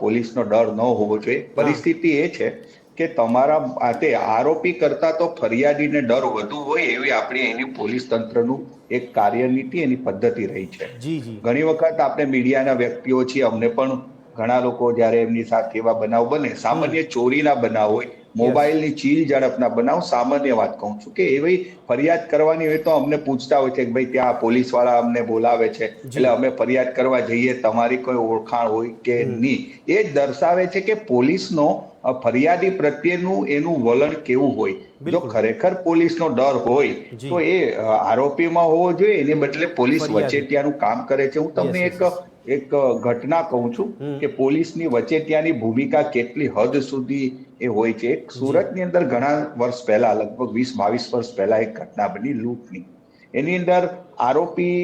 પોલીસનો ડર ન હોવો જોઈએ, પરિસ્થિતિ એ છે કે તમારા માટે આરોપી કરતા તો ફરિયાદીને ડર વધુ હોય એવી આપણી એની પોલીસ તંત્રનું એક કાર્યનીતિ એની પદ્ધતિ રહી છે.
જી જી
ઘણી વખત આપણે મીડિયાના વ્યક્તિઓ છીએ, અમને પણ ઘણા લોકો જયારે એમની સાથે એવા બનાવ બને, સામાન્ય ચોરીના બનાવ હોય, મોબાઈલની ચીલ ઝડપના બનાવ, સામાન્ય વાત કહું છું કે એવી ફરિયાદ કરવાની હોય તો અમને પૂછતા હોય છે કે ભાઈ ત્યાં પોલીસ વાળા અમને બોલાવે છે એટલે અમે ફરિયાદ કરવા જઈએ, તમારી કોઈ ઓળખાણ હોય કે નહીં. એ જ દર્શાવે છે કે પોલીસનો ફરિયાદી પ્રત્યેનું એનું વલણ કેવું હોય. જો ખરેખર પોલીસનો ડર હોય તો એ આરોપીમાં હોવો જોઈએ, એને બદલે પોલીસ વચેટિયાનું કામ કરે છે. હું તમને એક ઘટના કહું છું કે પોલીસની વચેટિયાની ભૂમિકા કેટલી હદ સુધી એ હોય છે. સુરતની અંદર ઘણા વર્ષ પહેલા, લગભગ 20-22 વર્ષ પહેલા એક ઘટના બની લૂંટની. એની અંદર આરોપી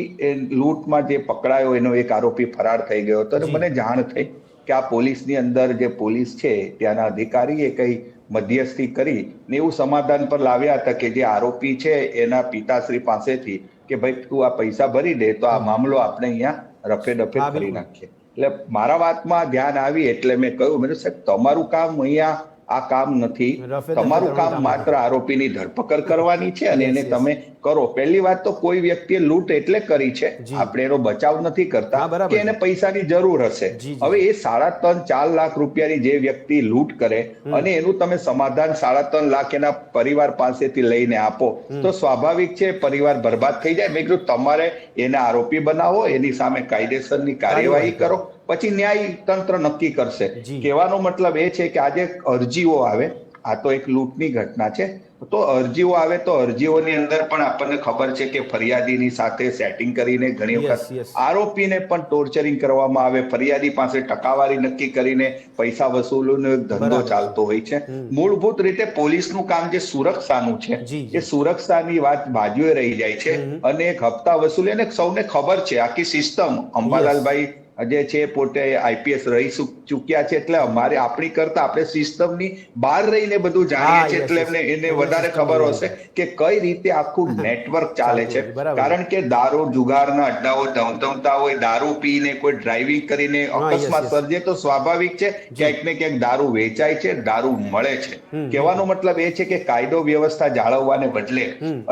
લૂંટમાં જે પકડાયો એનો એક આરોપી ફરાર થઈ ગયો હતો અને મને જાણ થઈ કે આ પોલીસની અંદર જે પોલીસ છે ત્યાંના અધિકારીએ કઈ મધ્યસ્થી કરી ને એવું સમાધાન પર લાવ્યા હતા કે જે આરોપી છે એના પિતાશ્રી પાસેથી કે ભાઈ તું આ પૈસા ભરી દે તો આ મામલો આપણે અહીંયા રફે ડફે કરી નાખીએ. એટલે મારા વાતમાં ધ્યાન આવી એટલે મેં કહ્યું, મેં સાહેબ તમારું કામ અહીંયા આ કામ નથી, તમારું કામ માત્ર આરોપીની ધરપકડ કરવાની છે અને એને તમે કરો. પહેલી વાત તો કોઈ વ્યક્તિએ લૂંટ એટલે કરી છે, આપણે એનો બચાવ નથી કરતા કે એને પૈસાની જરૂર હશે. હવે એ 3.5-4 લાખ રૂપિયાની જે વ્યક્તિ લૂંટ કરે અને એનું તમે સમાધાન 3.5 લાખ એના પરિવાર પાસેથી લઈને આપો તો સ્વાભાવિક છે પરિવાર બરબાદ થઈ જાય. મેં કીધું તમારે એને આરોપી બનાવો, એની સામે કાયદેસરની કાર્યવાહી કરો, પછી ન્યાય તંત્ર નક્કી કરશે. કહેવાનો મતલબ એ છે કે આજે અરજીઓ આવે, આ તો એક લૂંટની ઘટના છે. તો અરજીઓ આવે તો અરજીઓની અંદર પણ આપણને ખબર છે કે ફરિયાદીની સાથે સેટિંગ કરીને ઘણી
Yes,
વખત
yes.
આરોપીને પણ ટોર્ચરિંગ કરવામાં આવે, ફરિયાદી પાસે ટકાવારી નક્કી કરીને પૈસા વસૂલનો એક ધંધો
બરાબર.
ચાલતો હોય છે. મૂળભૂત રીતે પોલીસનું કામ જે સુરક્ષાનું છે
જી, જી.
એ સુરક્ષાની વાત બાજુએ રહી જાય છે અને એક હપ્તા વસૂલી, અને સૌને ખબર છે આખી સિસ્ટમ. અંબાલાલભાઈ જે છે પોતે આઈપીએસ રહી ચૂક્યા છે, એટલે અમારે આપણી કરતા આપણે સિસ્ટમની બહાર રહીને બધું જાણીએ
હા,
છીએ,
yes,
એટલે
yes.
એને
એની
વધારે
system
ખબર
બધી
હશે કે કઈ રીતે આખું નેટવર્ક ચાલે છે.
બરાબર.
કારણ કે દારૂ જુગારના અડ્ડાઓ ધમધમતા હોય, દારૂ પીને કોઈ ડ્રાઇવિંગ કરીને
હા, yes,
અકસ્માત
yes.
સર્જે તો સ્વાભાવિક છે ક્યાંક ને ક્યાંક દારૂ વેચાય છે, દારૂ મળે છે. કહેવાનો મતલબ એ છે કે કાયદો વ્યવસ્થા જાળવવાને બદલે,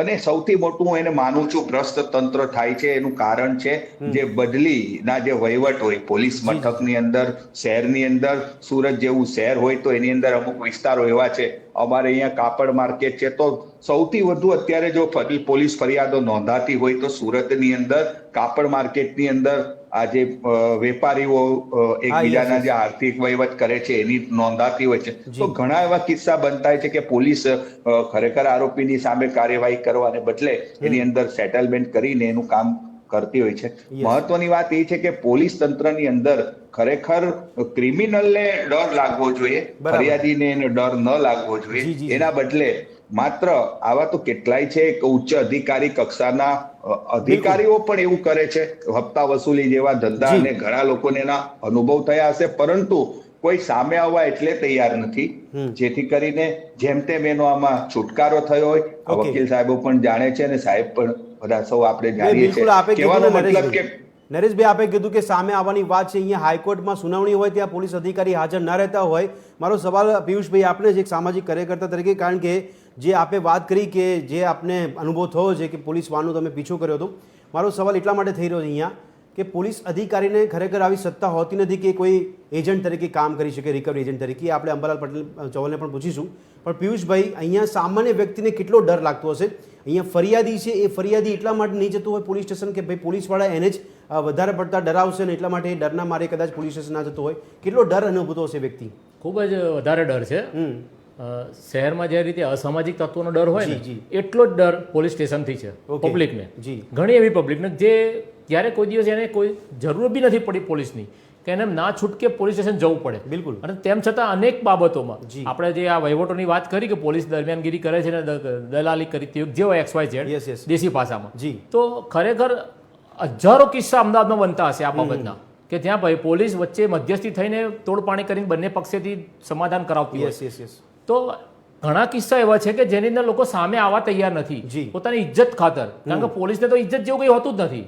અને સૌથી મોટું હું એને માનું છું ભ્રષ્ટ તંત્ર થાય છે એનું કારણ છે જે બદલીના જે વહીવટ હોય પોલીસ મથકની અંદર, શહેરની અંદર. સુરત જેવું શહેર હોય તો એની અંદર અમુક વિસ્તારો એવા છે, અમારે અહીંયા કાપડ માર્કેટ છે, તો સૌથી વધુ અત્યારે જો પોલીસ ફરિયાદો નોંધાતી હોય તો સુરતની અંદર કાપડ માર્કેટની અંદર આ જે વેપારીઓ એકબીજાના જે આર્થિક વહીવટ કરે છે એની નોંધાતી હોય છે. તો ઘણા એવા કિસ્સા બનતા છે કે પોલીસ ખરેખર આરોપીની સામે કાર્યવાહી કરવાને બદલે એની અંદર સેટલમેન્ટ કરીને એનું કામ કરતી હોય છે. મહત્વની વાત એ છે કે પોલીસ તંત્રની અંદર ખરેખર ક્રિમિનલને ડર લાગવો જોઈએ,
બરાબર.
ફરિયાદીને એને ડર ન લાગવો
જી,
જોઈએ.
જી.
એના બદલે માત્ર આવા તો કેટલાય છે કે ઉચ્ચ અધિકારી કક્ષાના અધિકારીઓ પણ એવું કરે છે, હપ્તા વસૂલી જેવા ધંધા,
જી.
અને ઘણા લોકોને એના અનુભવ થયા હશે, પરંતુ કોઈ સામે આવવા એટલે તૈયાર નથી, જેથી કરીને જેમ તેમ એનો આમાં છુટકારો થયો હોય. આ
Okay.
વકીલ સાહેબો પણ જાણે છે અને સાહેબ પણ બધા સૌ આપણે
નહીં,
જાણીએ
બિલકુલ આપે
છીએ.
કીધું
કહેવાનો
ને
મતલબ કે
નરેશભાઈ આપે કીધું કે સામે આવવાની વાત છે. અહીંયા હાઈકોર્ટમાં સુનાવણી હોય ત્યાં પોલીસ અધિકારી હાજર ન રહેતા હોય. મારો સવાલ પિયુષભાઈ આપને જ એક સામાજિક કાર્યકર્તા તરીકે, કારણ કે જે આપે વાત કરી કે જે આપને અનુભવ થયો છે કે પોલીસ વાનનો તમે પીછો કર્યો હતો, મારો સવાલ એટલા માટે થઈ રહ્યો છે અહીંયા કે પોલીસ અધિકારીને ખરેખર આવી સત્તા હોતી નથી કે કોઈ એજન્ટ તરીકે કામ કરી શકે, રિકવરી એજન્ટ તરીકે. આપણે અંબાલાલ પટેલ ચૌહાણને પણ પૂછીશું. પણ પિયુષભાઈ, અહીંયા સામાન્ય વ્યક્તિને કેટલો ડર લાગતો હશે? અહીંયા ફરિયાદી છે, એ ફરિયાદી એટલા માટે નહીં જતો હોય પોલીસ સ્ટેશન કે ભાઈ પોલીસવાળા એને જ વધારે પડતા ડરાવશે ને એટલા માટે એ ડરના મારે કદાચ પોલીસ સ્ટેશન ના જતો હોય. કેટલો ડર અનુભવતો હશે વ્યક્તિ?
ખૂબ જ વધારે ડર છે. શહેરમાં જે રીતે અસામાજિક તત્વોનો ડર હોય
જી,
ને
જી.
એટલો જ ડર પોલીસ સ્ટેશનથી છે
Okay.
પબ્લિકને.
જી.
ઘણી એવી પબ્લિકને જે જ્યારે કોઈ દિવસ એને કોઈ જરૂર બી નથી પડી પોલીસની કે એને ના છૂટકે પોલીસ સ્ટેશન જવું પડે.
બિલકુલ.
અને તેમ છતાં અનેક બાબતોમાં
જી.
આપણે જે આ વહીવટોની વાત કરી કે પોલીસ દરમિયાનગીરી કરે છે ને દલાલી કરી જે હોય XYZ
Yes, yes.
દેશી ભાષામાં,
જી.
તો ખરેખર હજારો કિસ્સા અમદાવાદમાં બનતા હશે આ બાબતના કે ત્યાં ભાઈ પોલીસ વચ્ચે મધ્યસ્થી થઈને તોડપાણી કરીને બંને પક્ષેથી સમાધાન કરાવતી હોય.
Yes yes yes.
તો ઘણા કિસ્સા એવા છે કે જેની અંદર લોકો સામે આવવા તૈયાર
જી.
નથી પોતાની ઇજ્જત ખાતર. કારણ કે પોલીસને તો ઇજ્જત જેવું કંઈ હોતું જ નથી.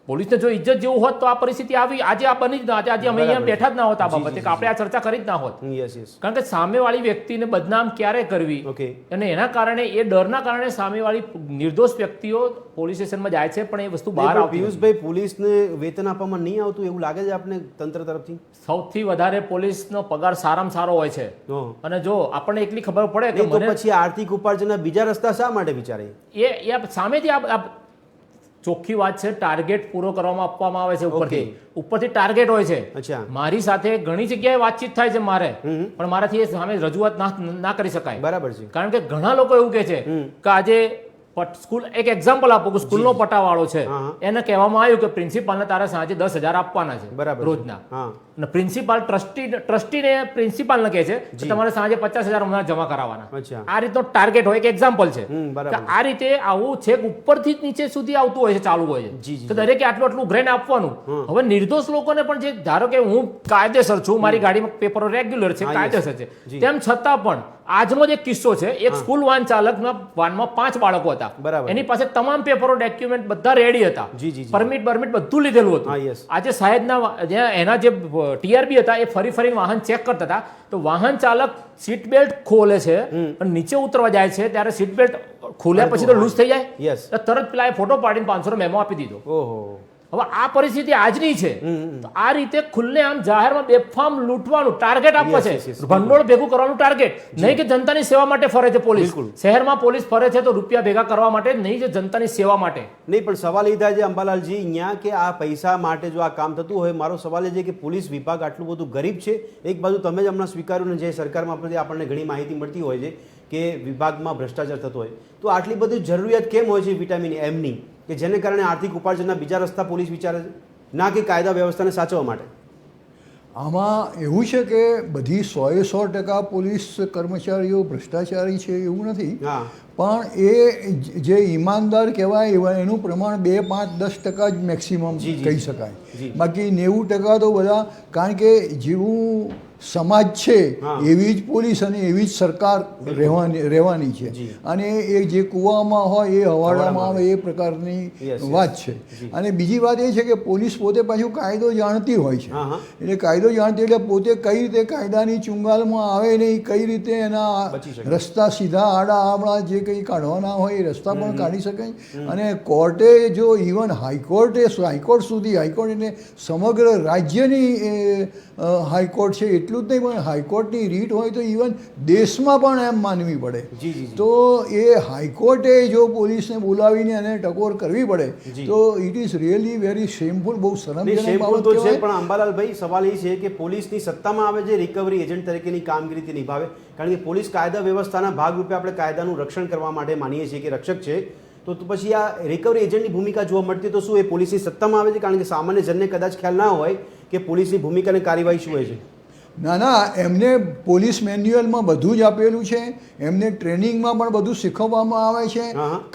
પોલીસને જો ઇજ્જત જેવું હોત તો આ પરિસ્થિતિ આવી આજે આ બની જ ના, આજે અમે અહીંયા બેઠા જ ના હોત આ
જી,
બાબતે,
જી,
કે આપણે આ ચર્ચા કરી જ ના હોત.
Yes yes.
કારણ કે સામેવાળી વ્યક્તિને બદનામ ક્યારે કરવી,
ઓકે.
અને એના કારણે એ ડરના કારણે સામેવાળી નિર્દોષ વ્યક્તિઓ પોલીસ સ્ટેશનમાં જાય છે, પણ એ વસ્તુ બહાર આવતી નથી.
પિયુષભાઈ, પોલીસને વેતન આપવામાં નહીં આવતું એવું લાગે છે આપને તંત્ર તરફથી?
સૌથી વધારે પોલીસનો પગાર સારામાં સારો હોય છે.
હં.
અને જો આપણને એટલી ખબર પડે કે
નહીં તો
મને
પછી આર્થિક ઉપાર્જનના બીજા રસ્તા શા માટે વિચારે?
એ સામેથી આ ચોખ્ખી વાત છે, ટાર્ગેટ પૂરો કરવામાં આપવામાં આવે છે ઉપરથી ટાર્ગેટ હોય છે.
અચ્છા.
મારી સાથે ઘણી જગ્યાએ વાતચીત થાય છે મારે, પણ મારાથી એ સામે રજૂઆત ના કરી શકાય.
બરાબર છે.
કારણ કે ઘણા લોકો એવું કહે છે કે આજે સ્કૂલ, એક એક્ઝામ્પલ આપો કે સ્કૂલનો પટાવાળો છે,
હા.
એને કહેવામાં આવ્યું કે પ્રિન્સિપાલને તારે સાંજે 10,000 આપવાના છે
બરાબર છે.
રોજના.
હા.
અને પ્રિન્સિપાલ ટ્રસ્ટીને પ્રિન્સિપાલને કહે છે કે તમારે સાંજે 50,000 હમણાં જમા કરાવવાના.
અચ્છા.
આ રીતનો ટાર્ગેટ હોય, એક એક્ઝામ્પલ છે
બરાબર
કે આ રીતે આવું છેક ઉપરથી જ નીચે સુધી આવતું હોય છે, ચાલુ હોય
જી,
છે
જી,
તો દરેકે આટલું આટલું ગ્રેન આપવાનું. હવે નિર્દોષ લોકોને પણ, જે ધારો કે હું કાયદેસર છું, મારી ગાડીમાં પેપરો રેગ્યુલર છે,
હા,
કાયદેસર
જી.
છે, તેમ છતાં પણ આજનો જ એક કિસ્સો છે, એક સ્કૂલ વાન ચાલકના વાનમાં 5 બાળકો હતા.
બરાબર.
એની પાસે તમામ પેપરો ડોક્યુમેન્ટ બધા રેડી હતા,
જી, જી, જી.
પરમિટ બધું લીધેલું
હા,
હતું.
yes.
આજે સાહેબના એના જે TRB હતા એ ફરી વાહન ચેક કરતા હતા, તો વાહન ચાલક સીટ બેલ્ટ ખોલે છે અને નીચે ઉતરવા જાય છે ત્યારે સીટ બેલ્ટ ખોલ્યા પછી તો લૂઝ થઈ જાય.
યસ.
તો તરત પેલા ફોટો પાડીને 500 મેમો આપી દીધો.
ઓહો.
હવે આ પરિસ્થિતિ આજની છે તો આ રીતે ખુલ્લેઆમ જાહેરમાં બેફામ લૂંટવાનું ટાર્ગેટ આપવા છે, ભંડોળ ભેગું કરવાનું ટાર્ગેટ, નહીં કે જનતાની સેવા માટે ફરે છે પોલીસ. શહેરમાં પોલીસ ફરે છે તો રૂપિયા ભેગા કરવા માટે, નહીં કે જનતાની સેવા માટે.
નહીં, પણ સવાલ એ થાય છે અંબાલાલજી અહીંયા કે આ પૈસા માટે જો આ કામ થતું હોય, મારો સવાલ એ છે કે પોલીસ વિભાગ આટલું બધું ગરીબ છે. એક બાજુ તમે જ હમણાં સ્વીકાર્યું ને જે સરકારમાં આપણને ઘણી માહિતી મળતી હોય છે કે વિભાગમાં ભ્રષ્ટાચાર થતો હોય, તો આટલી બધી જરૂરિયાત કેમ હોય છે વિટામિન એમની કે જેને કારણે આર્થિક ઉપાર્જનના બીજા રસ્તા પોલીસ વિચારે છે, ના કે કાયદા વ્યવસ્થાને સાચવવા માટે?
આમાં એવું છે કે બધી 100% પોલીસ કર્મચારીઓ ભ્રષ્ટાચારી છે એવું નથી,
હા,
પણ એ જે ઈમાનદાર કહેવાય એનું પ્રમાણ 2, 5, 10% જ મેક્સિમમ કહી શકાય. બાકી 90% તો બધા, કારણ કે જેવું સમાજ છે એવી જ પોલીસ અને એવી જ સરકાર રહેવાની છે, અને એ જે કૂવામાં હોય એ હવાડામાં આવે એ પ્રકારની વાત છે. અને બીજી વાત એ છે કે પોલીસ પોતે પાછું કાયદો જાણતી હોય છે, એટલે કાયદો જાણતી એટલે પોતે કઈ રીતે કાયદાની ચુંગાલમાં આવે નહીં, કઈ રીતે એના રસ્તા સીધા આડા આવડા જે કંઈ કાઢવાના હોય એ રસ્તા પણ કાઢી શકાય. અને કોર્ટે જો ઇવન હાઈકોર્ટ એટલે સમગ્ર રાજ્યની હાઈકોર્ટ છે એટલું જ નહીં, પણ હાઈકોર્ટની રીટ હોય તો ઇવન દેશમાં પણ એમ માનવી પડે. તો એ હાઈકોર્ટે જો પોલીસને બોલાવીને એને ટકોર કરવી પડે તો ઇટ ઇઝ રિયલી વેરી શેમફુલ, બહુ શરમજનક બાબત
છે.
કહેવાય.
પણ અંબાલાલભાઈ સવાલ એ છે કે પોલીસની સત્તામાં આવે છે રિકવરી એજન્ટ તરીકેની કામગીરી નિભાવે, કારણ કે પોલીસ કાયદા વ્યવસ્થાના ભાગરૂપે આપણે કાયદાનું રક્ષણ કરવા માટે માનીએ છીએ કે રક્ષક છે, તો પછી આ રિકવરી એજન્ટની ભૂમિકા જોવા મળતી તો શું એ પોલીસની સત્તામાં આવે છે? કારણ કે સામાન્ય જનને કદાચ ખ્યાલ ના હોય કે પોલીસની ભૂમિકા અને કાર્યવાહી શું હોય છે.
ના, એમને પોલીસ મેન્યુઅલમાં બધું જ આપેલું છે, એમને ટ્રેનિંગમાં પણ બધું શીખવવામાં આવે છે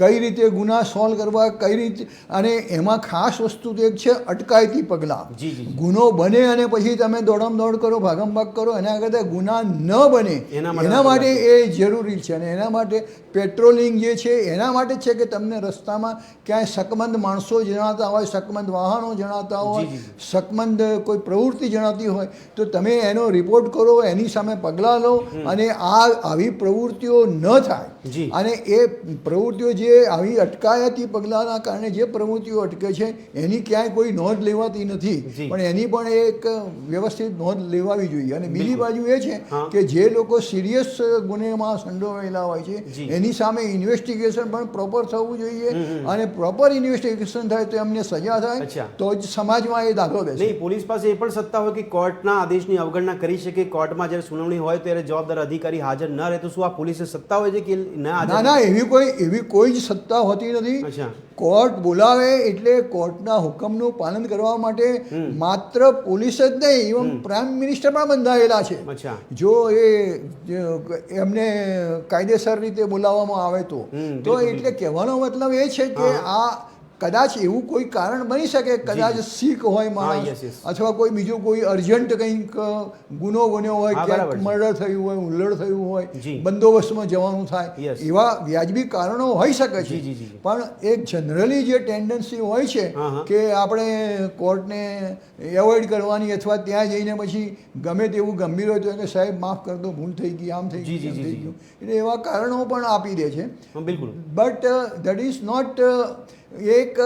કઈ રીતે ગુના સોલ્વ કરવા, કઈ રીતે. અને એમાં ખાસ વસ્તુ તો એક છે અટકાયતી પગલાં. ગુનો બને અને પછી તમે દોડમ દોડ કરો, ભાગમ ભાગ કરો, એના કરતાં ગુના ન બને એના માટે એ જરૂરી છે. અને એના માટે પેટ્રોલિંગ જે છે એના માટે જ છે કે તમને રસ્તામાં ક્યાંય શકમંદ માણસો જણાતા હોય, શકમંદ વાહનો જણાતા હોય, શકમંદ કોઈ પ્રવૃત્તિ જણાતી હોય તો તમે એનો રિપોર્ટ કરો, એની સામે પગલાં લો, અને આવી પ્રવૃત્તિઓ ન થાય. અને એ પ્રવૃત્તિઓ જે આવી અટકાયતી પગલાંના કારણે જે પ્રવૃત્તિઓ અટકે છે એની ક્યાંય કોઈ નોંધ લેવાતી નથી, પણ એની પણ એક વ્યવસ્થિત નોંધ લેવાવી જોઈએ. અને બીજી બાજુ એ છે કે જે લોકો સિરિયસ ગુનેમાં સંડોવાયેલા હોય છે એની સામે ઇન્વેસ્ટિગેશન પણ પ્રોપર થવું જોઈએ, અને પ્રોપર ઇન્વેસ્ટિગેશન થાય તો એમને સજા થાય તો જ સમાજમાં એ દાખલો બેસે.
નહીં, પોલીસ પાસે એ પણ સત્તા હોય કે કોર્ટના આદેશની અવગણના કરી શકે, કોર્ટમાં જ્યારે સુનાવણી હોય ત્યારે જવાબદાર અધિકારી હાજર ન રહે, તો શું આ પોલીસે સત્તા હોય છે કે
ના, એવી કોઈ જ સત્તા હોતી નથી. કોર્ટ બોલાવે એટલે કોર્ટના હુકમનું પાલન કરવા માટે માત્ર પોલીસ જ નહીં, ઇવન પ્રાઇમ મિનિસ્ટર પણ બંધાયેલા છે. જો એમને કાયદેસર રીતે બોલાવવામાં આવે તો એટલે કહેવાનો મતલબ એ છે કે આ કદાચ એવું કોઈ કારણ બની શકે, કદાચ સિક હોય માણસ, અથવા કોઈ બીજું કોઈ અર્જન્ટ કંઈક ગુનો બન્યો હોય, ક્યાંક મર્ડર થયું હોય, હુલ્લડ થયું હોય, બંદોબસ્તમાં જવાનું થાય, એવા વ્યાજબી કારણો હોઈ શકે છે. પણ એક જનરલી જે ટેન્ડન્સી હોય છે કે આપણે કોર્ટને એવોઇડ કરવાની, અથવા ત્યાં જઈને પછી ગમે તેવું ગંભીર હોય તો કે સાહેબ માફ કર દો, ભૂલ થઈ ગઈ, આમ થઈ ગયું, એટલે એવા કારણો પણ આપી દે છે. બટ દેટ ઇઝ નોટ એક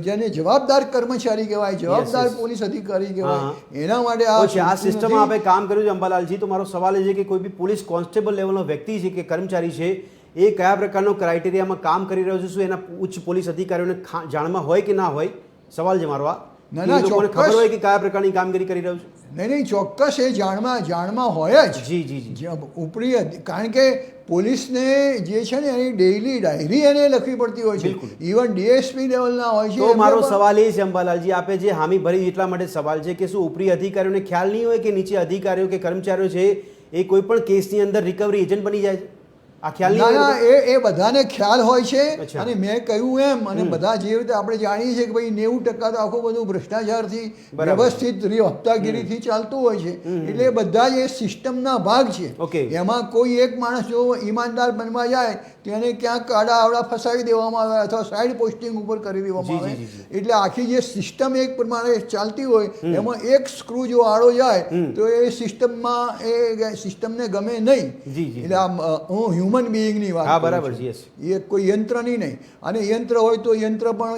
જેને જવાબદાર કર્મચારી કહેવાય, જવાબદાર પોલીસ અધિકારી કહેવાય, એના માટે
આ સિસ્ટમ આપણે કામ કર્યું છે. અંબાલાલજી, તો મારો સવાલ એ છે કે કોઈ બી પોલીસ કોન્સ્ટેબલ લેવલનો વ્યક્તિ છે કે કર્મચારી છે એ કયા પ્રકારનો ક્રાઇટેરિયામાં કામ કરી રહ્યો છે? શું એના ઉચ્ચ પોલીસ અધિકારીઓને જાણમાં હોય કે ના હોય? સવાલ છે મારો આ.
ના,
ખબર હોય કે કયા પ્રકારની કામગીરી કરી રહ્યું છે?
નહીં, ચોક્કસ એ જાણમાં હોય જ ઉપરી, કારણ કે પોલીસને જે છે ને એની ડેઇલી ડાયરી એને લખવી પડતી હોય છે, ઇવન ડીએસપી લેવલના હોય છે.
તો મારો સવાલ એ છે અંબાલાલજી, આપે જે હામી ભરી એટલા માટે સવાલ છે કે શું ઉપરી અધિકારીઓને ખ્યાલ નહીં હોય કે નીચે અધિકારીઓ કે કર્મચારીઓ છે એ કોઈ પણ કેસની અંદર રિકવરી એજન્ટ બની જાય છે? આ ખ્યાલ નહીં?
ના, એ બધાને ખ્યાલ હોય છે. અને મેં કહ્યું એમ, અને બધા જે રીતે આપણે જાણીએ છીએ કે ભાઈ 90% તો આખું બધું ભ્રષ્ટાચારથી, વ્યવસ્થિત હપ્તાગીરીથી ચાલતું હોય છે, એટલે બધા જ એ સિસ્ટમના ભાગ છે. એમાં કોઈ એક માણસ જો ઈમાનદાર બનવા જાય તો એને ક્યાંક આડા આવડા ફસાવી દેવામાં આવે અથવા સાઈડ પોસ્ટિંગ ઉપર કરી દેવામાં આવે. એટલે આખી જે સિસ્ટમ એક પ્રમાણે ચાલતી હોય એમાં એક સ્ક્રૂ જો આડો જાય તો એ સિસ્ટમને ગમે નહીં. એટલે હું હ્યુમન બિઈંગની વાત
હા,
કરું
બરાબર
છું.
છે, yes.
એ કોઈ યંત્રની નહીં. અને યંત્ર હોય તો યંત્ર પણ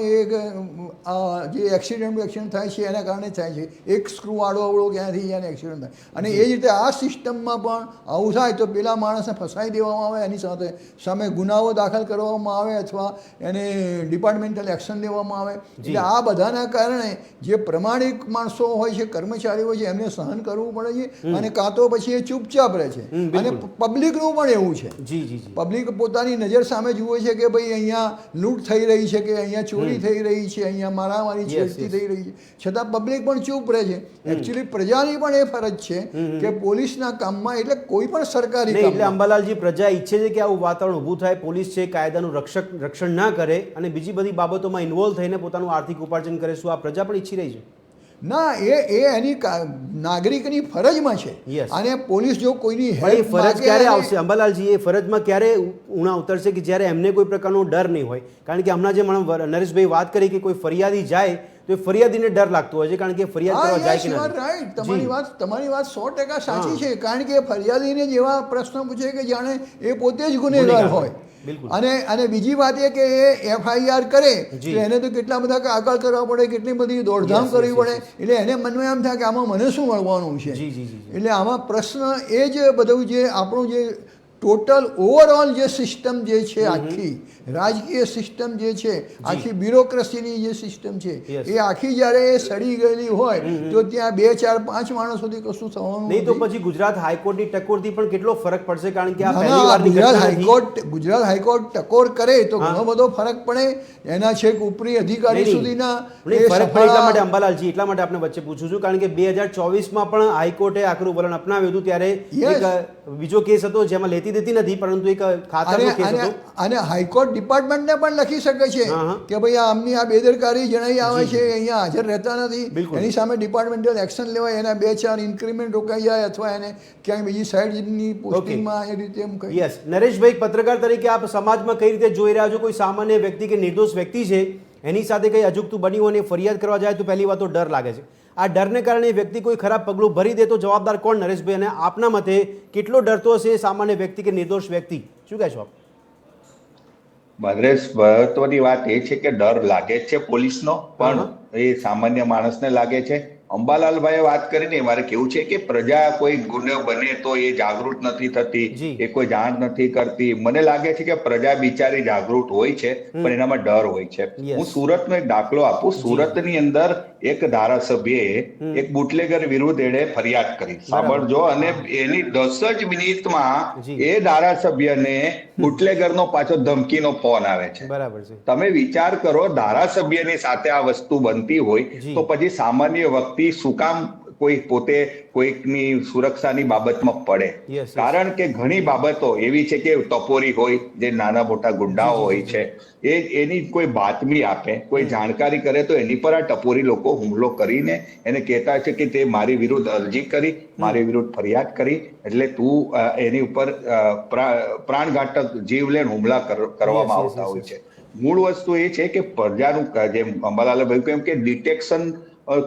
જે એક્સિડન્ટ થાય છે એના કારણે થાય છે. એક સ્ક્રૂ આડો અવળો ક્યાંથી જાય એક્સિડન્ટ થાય. અને એ જ રીતે આ સિસ્ટમમાં પણ આવું થાય તો પેલા માણસને ફસાઈ દેવામાં આવે, એની સાથે સામે ગુનાઓ દાખલ કરવામાં આવે અથવા એને ડિપાર્ટમેન્ટલ એક્શન લેવામાં આવે. એટલે આ બધાના કારણે જે પ્રમાણિક માણસો હોય છે, કર્મચારીઓ હોય છે, એમને સહન કરવું પડે છે. અને કાં તો પછી એ ચૂપચાપ રહે છે. અને પબ્લિકનું પણ એવું છે.
જી જી જી
પબ્લિક પોતાની નજર સામે જુએ છે કે ભાઈ અહીંયા લૂંટ થઈ રહી છે, કે અહીંયા ચોરી થઈ રહી છે, અહીંયા મારામારી છેડતી થઈ રહી છે, છતાં પબ્લિક પણ ચૂપ રહે છે. એકચ્યુઅલી પ્રજાની પણ એ ફરજ છે કે પોલીસના કામમાં, એટલે કોઈ પણ સરકારી
નહીં, એટલે
કામમાં
અંબાલાલજી પ્રજા ઈચ્છે છે કે આવું વાતાવરણ ઊભું થાય, પોલીસ છે કાયદાનું રક્ષણ ના કરે અને બીજી બધી બાબતોમાં ઇન્વોલ્વ થઈને પોતાનું આર્થિક ઉપાર્જન કરે. શું આ પ્રજા પણ ઈચ્છી રહી છે?
ના, એ એની નાગરિકની ફરજમાં છે.
Yes.
અને પોલીસ જો કોઈની
પણ એ
હેલ્પ
ફરજ
માંગે
ક્યારે
અને-
આવશે અંબાલાલજી? એ ફરજમાં ક્યારે ઉણા ઉતરશે કે જ્યારે એમને કોઈ પ્રકારનો ડર નહીં હોય? કારણ કે હમણાં જે નરેશભાઈ વાત કરી કે કોઈ ફરિયાદી જાય તો એ ફરિયાદીને ડર લાગતો હોય છે, કારણ કે ફરિયાદ
હા,
કરવા જાય
yes,
કે
you are
નથી.
right.
જી.
તમારી વાત 100% સાચી છે. કારણ કે ફરિયાદીને જેવા પ્રશ્ન પૂછે કે જાણે એ પોતે જ ગુનેગાર
ગુનેગાર
હોય.
બિલકુલ.
અને બીજી વાત એ કે એ FIR કરે
જી.
તો એને તો કેટલા બધા કાગળ કરવા પડે, કેટલી બધી દોડધામ
Yes, yes,
કરવી
yes,
પડે. એટલે એને મનમાં એમ થાય કે આમાં મને શું મળવાનું છે.
જી, જી, જી, જી.
એટલે આમાં પ્રશ્ન એ જ બધું જે આપણું જે ટોટલ ઓવરઓલ જે સિસ્ટમ જે છે, આખી રાજકીય સિસ્ટમ જે છે, આખી બ્યુરોક્રસીની જે સિસ્ટમ છે,
Yes.
એ આખી જ્યારે એ સડી ગયેલી હોય તો ત્યાં 2, 4, 5 માણસોથી કશું થવાનું
નહીં તો
નથી.
પછી ગુજરાત હાઈકોર્ટની ટકોરથી પણ કેટલો ફરક પડશે, કારણ કે આ
ના,
પહેલી
ના,
વારની
ગુજરાત હાઈકોર્ટ ટકોર કરે તો
હા.
ઘણો બધો ફરક પડે. એના છેક ઉપરી અધિકારી સુધીના એ
ફરક પડે. એટલા
સફળતા-
માટે અંબાલાલજી, એટલા માટે આપણે વચ્ચે પૂછું છું, કારણ કે 2024માં પણ હાઈકોર્ટે આકરું વલણ અપનાવ્યું હતું. ત્યારે
Yes.
એક બીજો કેસ હતો જેમાં લેતી દેતી નથી, પરંતુ એક ખાતરનો કેસ હતો.
અને હાઈકોર્ટ ડિપાર્ટમેન્ટને પણ લખી શકે છે
હા, હા.
કે ભાઈ આમની આ બેદરકારી જણાઈ આવે છે, અહીંયા હાજર રહેતા નથી,
બિલકુલ.
એની સામે ડિપાર્ટમેન્ટલ એક્શન લેવાય, એના 2, 4 ઇન્ક્રીમેન્ટ રોકાઈ જાય અથવા એને ક્યાંય બીજી સાઈડની પોસ્ટિંગમાં એ રીતે એમ કહી.
યસ, નરેશભાઈ, પત્રકાર તરીકે આપ સમાજમાં કઈ રીતે જોઈ રહ્યા છો? કોઈ સામાન્ય વ્યક્તિ કે નિર્દોષ વ્યક્તિ છે, એની સાથે કંઈ અજુગતું બન્યું અને ફરિયાદ કરવા જાય તો પહેલી વાત તો ડર લાગે છે. આ ડરને કારણે એ વ્યક્તિ કોઈ ખરાબ પગલું ભરી દે તો જવાબદાર કોણ, નરેશભાઈ? અને આપના મતે કેટલો ડરતો હશે સામાન્ય વ્યક્તિ કે નિર્દોષ વ્યક્તિ? શું કહેશો આપ?
ભદ્રેશ, મહત્વની વાત એ છે કે ડર લાગે જ છે પોલીસનો, પણ એ સામાન્ય માણસને લાગે છે. અંબાલાલભાઈએ વાત કરીને મારે કેવું છે કે પ્રજા કોઈ ગુનો બને તો એ જાગૃત નથી થતી,
જી.
એ કોઈ જાણ નથી કરતી. મને લાગે છે કે પ્રજા બિચારી જાગૃત હોય છે, પણ એનામાં ડર હોય છે.
Yes.
હું સુરતનો એક દાખલો આપું. સુરતની અંદર એક ધારાસભ્યએ એક બુટલેગર વિરુદ્ધ એણે ફરિયાદ કરી, સાંભળજો, અને એની 10 જ મિનિટમાં
જી.
એ ધારાસભ્યને બુટલેગરનો પાછો ધમકીનો ફોન આવે છે.
બરાબર છે.
તમે વિચાર કરો, ધારાસભ્યની સાથે આ વસ્તુ બનતી હોય
જી.
તો પછી સામાન્ય વ્યક્તિ શું કામ કોઈ પોતે કોઈકની સુરક્ષાની બાબતમાં પડે?
Yes, yes.
કારણ કે ઘણી બાબતો એવી છે કે ટપોરી હોય, જે નાના મોટા ગુંડાઓ હોય છે, એની કોઈ બાતમી આપે, કોઈ જાણકારી કરે તો એની પર આ ટપોરી લોકો હુમલો કરીને એને કહેતા છે કે તે મારી વિરુદ્ધ અરજી કરી, મારી વિરુદ્ધ ફરિયાદ કરી, એટલે તું એની ઉપર પ્રાણઘાતક જીવલેણ હુમલા કરવામાં
Yes, yes,
આવતા
yes,
હોય છે. મૂળ વસ્તુ એ છે કે પ્રજાનું, જેમ અંબાલાલે ભાઈ કહ્યું કે ડિટેક્શન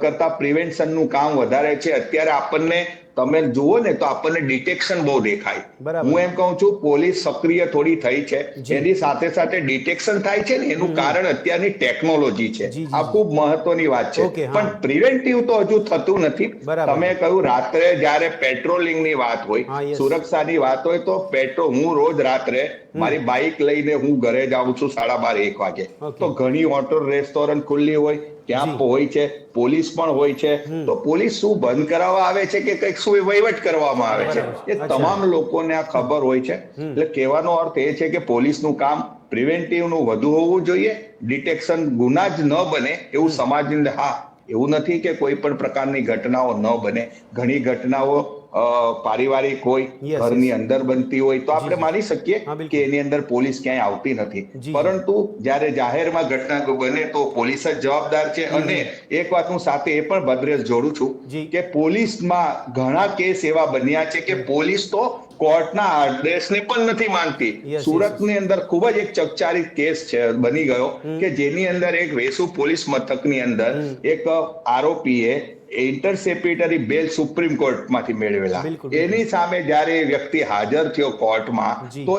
કરતા પ્રિવેન્શનનું કામ વધારે છે. અત્યારે આપણને તમે જુઓ ને તો આપણને ડિટેક્શન બહુ દેખાય.
બરાબર.
હું એમ કહું છું પોલીસ સક્રિય થોડી થઈ છે,
જી.
એની સાથે સાથે ડિટેક્શન થાય છે ને, એનું કારણ અત્યારની ટેકનોલોજી છે.
જી, જી,
આ ખૂબ મહત્વની વાત છે.
Okay, હા.
પણ પ્રિવેન્ટિવ તો હજુ થતું નથી.
બરાબર.
તમે કહ્યું રાત્રે જ્યારે પેટ્રોલિંગની વાત
હા,
હોય,
yes.
સુરક્ષાની વાત હોય, તો હું રોજ રાત્રે મારી બાઇક લઈને હું ઘરે જાઉં છું 12:30 1 વાગે.
Okay.
તો ઘણી હોટલ રેસ્ટોરન્ટ ખુલ્લી હોય, ત્યાં
જી.
હોય છે, પોલીસ પણ હોય છે. તો પોલીસ શું બંધ કરાવવા આવે છે કે કંઈક શું વહીવટ કરવામાં આવે છે,
બરાબર.
એ તમામ લોકોને આ ખબર હોય છે. એટલે કહેવાનો અર્થ એ છે કે પોલીસનું કામ પ્રિવેન્ટિવનું વધુ હોવું જોઈએ. ડિટેક્શન ગુના જ ન બને એવું સમાજની, હા, એવું નથી કે કોઈ પણ પ્રકારની ઘટનાઓ ન બને. ઘણી ઘટનાઓ પારિવારિક હોય,
Yes,
ઘરની
yes.
અંદર બનતી હોય તો આપણે માની શકીએ
હા, બિલકુલ.
કે એની અંદર પોલીસ ક્યાંય આવતી નથી.
જી.
પરંતુ જ્યારે જાહેરમાં ઘટના બને તો પોલીસ જ જવાબદાર છે. અને એક વાત હું સાથે એ પણ ભદ્રેશ જોડું છું
જી.
કે પોલીસમાં ઘણા કેસ એવા બન્યા છે કે પોલીસ તો કોર્ટના આદેશને પણ નથી માનતી.
yes,
સુરતની અંદર ખૂબ જ એક ચકચારિત કેસ છે, બની ગયો કે જેની અંદર એક વેસુ પોલીસ મથકની અંદર એક આરોપીએ ઇન્ટરસેપ્યુટરી બેલ સુપ્રીમ કોર્ટમાંથી મેળવેલા,
બિલકુલ,
એની સામે જ્યારે એ વ્યક્તિ હાજર થયો કોર્ટમાં,
જી.
તો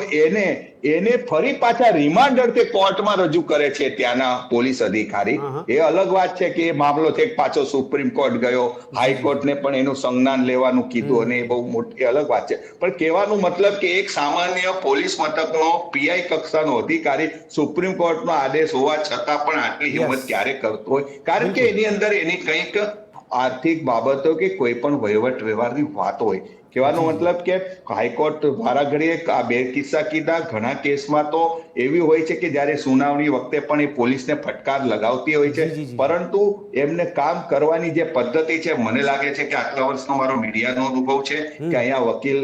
એને ફરી પાછા રિમાન્ડ અર્થે કોર્ટમાં રજૂ કરે છે ત્યાંના પોલીસ અધિકારી.
હા.
એ અલગ વાત છે કે એ મામલો થેક પાછો સુપ્રીમ કોર્ટ ગયો, હાઈકોર્ટને પણ એનું સંજ્ઞાન લેવાનું કીધું, અને એ બહુ મોટી અલગ વાત છે. પણ કહેવાનું મતલબ કે એક સામાન્ય પોલીસ મથકનો પીઆઈ કક્ષાનો અધિકારી સુપ્રીમ કોર્ટનો આદેશ હોવા છતાં પણ આટલી
Yes.
હિંમત ક્યારે કરતો હોય? કારણ કે એની અંદર એની કંઈક આર્થિક બાબતો કે કોઈ પણ વહીવટ વ્યવહારની વાત હોય. કહેવાનો મતલબ કે હાઈકોર્ટ વારાઘડીએ આ બે કિસ્સા કીધા. ઘણા કેસમાં તો એવી હોય છે કે જ્યારે સુનાવણી વખતે પણ એ પોલીસને ફટકાર લગાવતી હોય છે,
જી.
પરંતુ એમને કામ કરવાની જે પદ્ધતિ છે, મને લાગે છે કે આટલા વર્ષનો મારો મીડિયાનો અનુભવ છે કે અહીંયા વકીલ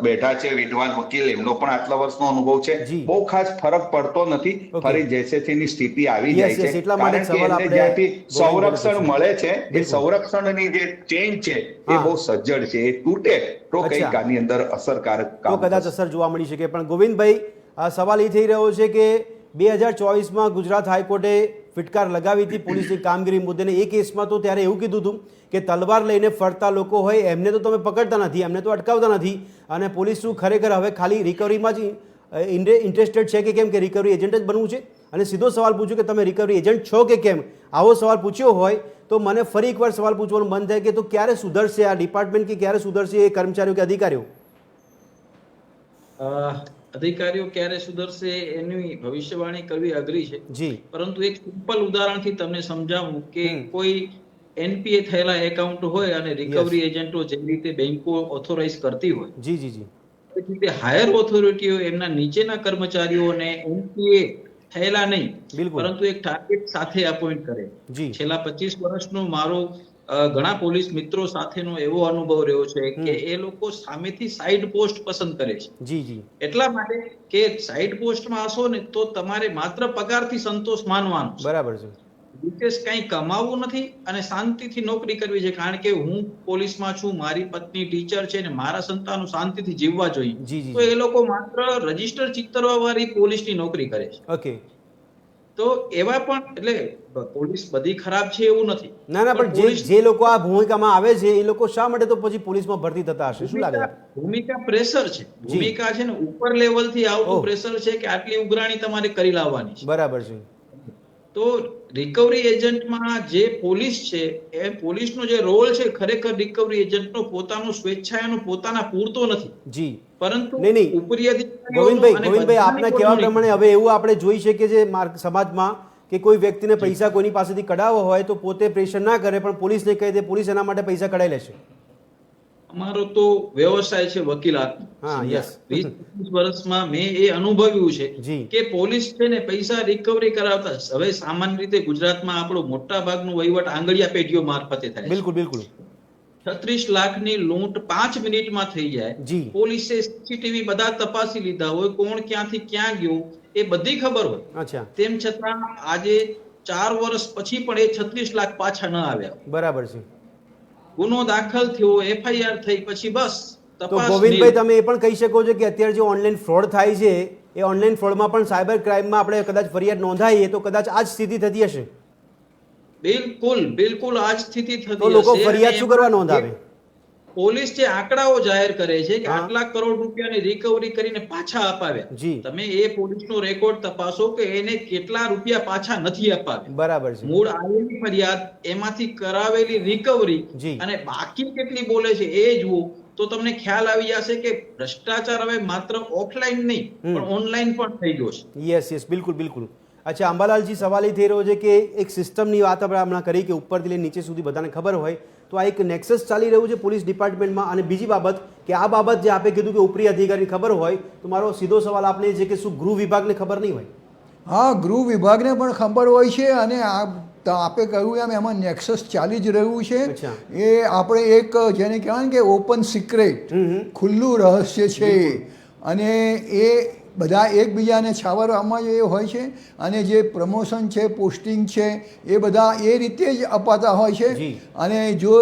બેઠા છે, વિદ્વાન વકીલ, એમનો પણ આટલા વર્ષનો અનુભવ છે,
જી.
બહુ ખાસ ફરક પડતો નથી.
Okay.
ફરી જેસેની સ્થિતિ આવી
Yes,
જાય
yes,
છે,
એટલા માટે
કારણ કે
સવાલ
એમને
આપણે
જ્યાંથી
ગોવિંદભાઈને
સંરક્ષણ
પૂછ્યું.
મળે છે, એ
બિલકુલ.
સંરક્ષણની જે ચેન છે એ
હા.
બહુ સજ્જડ છે. એ તૂટે તો
અચ્છા.
કંઈક આની અંદર અસરકારક
તો
કામ
કદાચ
થશે.
અસર જોવા મળી શકે. પણ ગોવિંદભાઈ, આ સવાલ એ થઈ રહ્યો છે કે 2024માં ગુજરાત હાઈકોર્ટે ફિટકાર લગાવી હતી પોલીસની કામગીરી મુદ્દે. એ કેસમાં તો ત્યારે એવું કીધું હતું કે તલવાર લઈને ફરતા લોકો હોય એમને તો તમે પકડતા નથી, એમને તો અટકાવતા નથી, અને પોલીસ શું ખરેખર હવે ખાલી રિકવરીમાં જ ઇન્ટરેસ્ટેડ છે કે કેમ, કે રિકવરી એજન્ટ જ બનવું છે? અને સીધો સવાલ પૂછ્યો કે તમે રિકવરી એજન્ટ છો કે કેમ, આવો સવાલ પૂછ્યો હોય તો મને ફરી એકવાર સવાલ પૂછવાનું મન થાય કે તો ક્યારે સુધરશે આ ડિપાર્ટમેન્ટ, કે ક્યારે સુધરશે એ કર્મચારીઓ કે અધિકારીઓ?
અધિકારીઓ ક્યારે સુધરશે એની ભવિષ્યવાણી કરવી અઘરી છે.
જી.
પરંતુ એક સિમ્પલ ઉદાહરણથી તમને સમજાવું કે કોઈ એનપીએ થયેલા એકાઉન્ટ હોય અને રિકવરી એજન્ટો જે રીતે બેંકો ઓથોરાઇઝ કરતી હોય,
જી.
એ રીતે હાયર ઓથોરિટીઓ એમના નીચેના કર્મચારીઓને એનપીએ થયેલા નહીં,
બિલકુલ.
પરંતુ એક ટાર્ગેટ સાથે અપોઇન્ટ કરે.
જી.
છેલ્લા 25 વર્ષનો મારો ઘણા પોલીસ મિત્રો સાથેનો એવો અનુભવ રહ્યો છે કે એ લોકો સામેથી સાઈડ પોસ્ટ પસંદ કરે છે.
જી.
એટલા માટે કે સાઈડ પોસ્ટમાં હશો ને તો તમારે માત્ર પગારથી સંતોષ માનવાનો છે.
બરાબર છે.
વિશેષ કંઈ કમાવવું નથી અને શાંતિથી નોકરી કરવી છે. કારણ કે હું પોલીસમાં છું, મારી પત્ની ટીચર છે ને મારા સંતાનો શાંતિથી જીવવા જોઈએ.
જી.
તો એ લોકો માત્ર રજીસ્ટર ચિતરવા વાળી પોલીસની નોકરી કરે છે.
ઓકે.
તો એવા પણ, એટલે પોલીસ બધી ખરાબ છે એવું નથી.
ના, પણ જે લોકો આ ભૂમિકામાં આવે છે એ લોકો શા માટે તો પછી પોલીસમાં ભરતી થતા હશે? શું લાગે?
ભૂમિકા પ્રેશર છે. ભૂમિકા છે ને ઉપર લેવલ થી આવતું પ્રેશર છે કે આટલી ઉઘરાણી તમારે કરી લાવવાની છે.
બરાબર છે.
તો રિકવરી એજન્ટમાં જે પોલીસ છે, એ પોલીસનો જે રોલ છે, ખરેખર રિકવરી એજન્ટનો પોતાનો સ્વેચ્છાએનો પોતાના પૂરતો નથી.
જી.
પરંતુ
નહીં.
ઉપરી અધિકારીઓ
ગોવિંદભાઈ, આપના કહેવા પ્રમાણે હવે એવું આપણે જોઈ શકીએ છે સમાજમાં કે કોઈ વ્યક્તિને પૈસા કોઈની પાસેથી કઢાવવો હોય તો પોતે પ્રેશર ના કરે, પણ પોલીસને કહી દે, પોલીસ એના માટે પૈસા કઢાઈ લેશે.
અમારો તો વ્યવસાય છે વકીલાતનો.
હા, યસ.
20-25 વર્ષમાં મેં એ અનુભવ્યું છે
જી.
કે પોલીસ છે ને પૈસા રિકવરી કરાવતા. હવે સામાન્ય રીતે ગુજરાતમાં આપણો મોટા ભાગનો વહીવટ આંગળિયા પેઢીઓ મારફતે થાય છે.
બિલકુલ.
36 લાખની લૂંટ 5 મિનિટમાં થઈ જાય.
જી.
પોલીસે સીસીટીવી બધા તપાસી લીધા હોય, કોણ ક્યાંથી ક્યાં ગયું એ બધી ખબર હોય.
અચ્છા.
તેમ છતાં આજે 4 વર્ષ પછી પણ એ 36 લાખ પાછા ન આવ્યા.
બરાબર છે.
ગુનો દાખલ થયો, એફઆઈઆર થઈ, પછી બસ
તો
તપાસ.
ગોવિંદભાઈ, તમે એ પણ કહી શકો છો કે અત્યારે જે ઓનલાઈન ફ્રોડ થાય છે એ ઓનલાઈન ફ્રોડમાં પણ સાયબર ક્રાઇમમાં આપણે કદાચ ફરિયાદ નોંધાઈએ તો કદાચ આ જ સ્થિતિ થતી હશે.
બિલકુલ આ જ સ્થિતિ થતી
તો લોકો
હશે.
ફરિયાદ શું કરવા નોંધાવે?
પોલીસ જે આંકડાઓ જાહેર કરે છે કે આટલા કરોડ રૂપિયાની રિકવરી કરીને પાછા અપાવ્યા,
જી.
તમે એ પોલીસનો રેકોર્ડ તપાસો કે એને કેટલા રૂપિયા પાછા નથી અપાવ્યા.
બરાબર છે.
મૂળ આવેલી ફરિયાદ, એમાંથી કરાવેલી રિકવરી
જી.
અને બાકી કેટલી બોલે છે એ જુઓ તો તમને ખ્યાલ આવી જશે કે ભ્રષ્ટાચાર હવે માત્ર ઓફલાઈન નહીં પણ ઓનલાઈન પણ થઈ ગયો છે.
યસ, બિલકુલ. અચ્છા, અંબાલાલજી, સવાલ એ થઈ રહ્યો છે કે એક સિસ્ટમની વાત આપણે હમણાં કરી કે ઉપરથી લઈને નીચે સુધી બધાને ખબર હોય, તો આ એક નેક્સસ ચાલી રહ્યું છે પોલીસ ડિપાર્ટમેન્ટમાં. અને બીજી બાબત કે આ બાબત જે આપે કીધું કે ઉપરી અધિકારીને ખબર હોય, તો મારો સીધો સવાલ આપને છે કે શું ગૃહ વિભાગને ખબર નહીં હોય?
હા, ગૃહ વિભાગને પણ ખબર હોય છે. અને આપે કહ્યું એમ એમાં નેક્સસ ચાલી જ રહ્યું છે. એ આપણે એક જેને કહેવાય ને કે ઓપન સિક્રેટ, ખુલ્લું રહસ્ય છે. અને એ બધા એકબીજાને છાવરવામાં એ હોય છે. અને જે પ્રમોશન છે, પોસ્ટિંગ છે, એ બધા એ રીતે જ અપાતા હોય છે. અને જો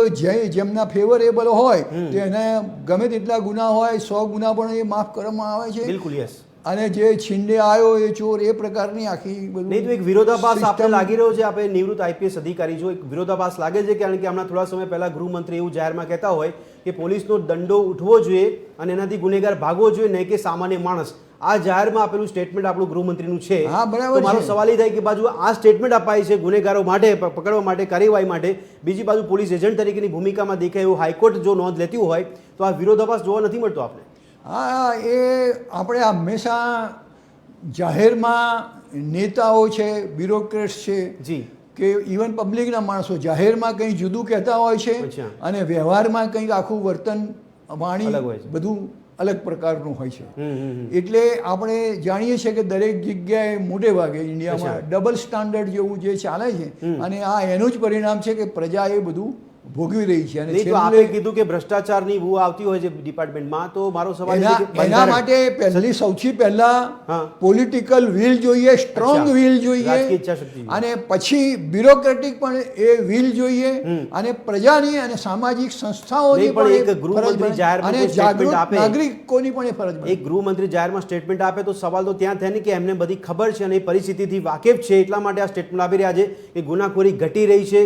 જેમના ફેવરેબલ હોય તો એને ગમે તેટલા ગુના હોય, 100 ગુના પણ એ માફ કરવામાં આવે છે.
બિલકુલ. યસ.
અને જે છીંડે આવ્યો એ ચોર, એ પ્રકારની આખી બધું
નહીં તો એક વિરોધાભાસ આપણે
system-
લાગી રહ્યો છે. આપણે નિવૃત્ત આઈપીએસ અધિકારી જો એક વિરોધાભાસ લાગે છે, કારણ કે હમણાં થોડા સમય પહેલા ગૃહમંત્રી એવું જાહેરમાં કહેતા હોય કે પોલીસનો દંડો ઉઠવો જોઈએ અને એનાથી ગુનેગાર ભાગવો જોઈએ, નહીં કે સામાન્ય માણસ. આ જાહેરમાં આપેલું સ્ટેટમેન્ટ આપણું ગૃહમંત્રીનું છે.
હા, બરાબર
તો મારો
છે.
સવાલ એ થાય કે બાજુ આ સ્ટેટમેન્ટ અપાય છે ગુનેગારો માટે પકડવા માટે, કાર્યવાહી માટે, બીજી બાજુ પોલીસ એજન્ટ તરીકેની ભૂમિકામાં દેખાય એવું હાઈકોર્ટ જો નોંધ લેતી હોય તો આ વિરોધાભાસ જોવા નથી મળતો આપણે.
હા, એ આપણે હંમેશા જાહેરમાં નેતાઓ છે, બ્યુરોક્રેટ્સ છે
જી
કે ઇવન પબ્લિકના માણસો જાહેરમાં કંઈ જુદું કહેતા હોય છે
અચ્છા.
અને વ્યવહારમાં કંઈક આખું વર્તન વાણી
અલગ હોય છે.
બધું અલગ પ્રકારનું હોય છે.
હમ.
એટલે આપણે જાણીએ છીએ કે દરેક જગ્યાએ મોટે ભાગે ઇન્ડિયામાં
અચ્છા.
ડબલ સ્ટાન્ડર્ડ જેવું જે ચાલે છે અને આ એનું જ પરિણામ છે કે પ્રજા એ બધું ભોગવી રહી છે. અને
નહીં તો
છેલ્લે
આપે કીધું કે ભ્રષ્ટાચારની બૂ આવતી હોય છે ડિપાર્ટમેન્ટમાં, તો મારો સવાલ એ છે કે
એના
બંધારણ-
માટે સૌથી પહેલા
હા.
પોલિટિકલ વિલ જોઈએ, સ્ટ્રોંગ
અચ્છા.
વિલ
રાજકીય
જોઈએ
ઈચ્છાશક્તિ જોઈએ.
અને પછી બ્યુરોક્રેટિક પણ એ વિલ જોઈએ અને પ્રજાની અને સામાજિક સંસ્થાઓની
નહીં, પણ
પણ
એક
એ
ગૃહમંત્રી
ફરજ બને
જાહેરમાં
અને
કોઈ statement
જાગૃત
આપે.
નાગરિકોની પણ એ ફરજ બને.
એક ગૃહમંત્રી જાહેરમાં સ્ટેટમેન્ટ આપે તો સવાલ તો ત્યાં થાય ને કે એમને બધી ખબર છે અને એ પરિસ્થિતિથી વાકેફ છે, એટલા માટે આ સ્ટેટમેન્ટ આપી રહ્યા છે કે ગુનાખોરી ઘટી રહી છે,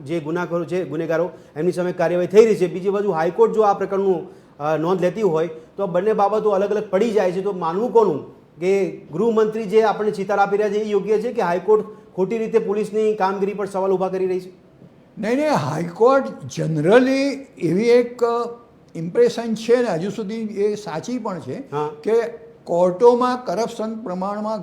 જે ગુનાખોરો છે ગુનેગારો એમની સામે કાર્યવાહી થઈ રહી છે. બીજી બાજુ હાઈકોર્ટ જો આ પ્રકારનું નોંધ લેતી હોય તો આ બંને બાબતો અલગ અલગ પડી જાય છે. તો માનવું કોનું કે ગૃહમંત્રી જે આપણને ચિતાર આપી રહ્યા છે એ યોગ્ય છે કે હાઈકોર્ટ ખોટી રીતે પોલીસની કામગીરી પર સવાલ ઊભા કરી રહી છે?
નહીં, હાઈકોર્ટ જનરલી એવી એક ઇમ્પ્રેશન છે ને હજુ સુધી એ સાચી પણ છે
હા.
કે કોર્ટોમાં કરપ્શન પ્રમાણમાં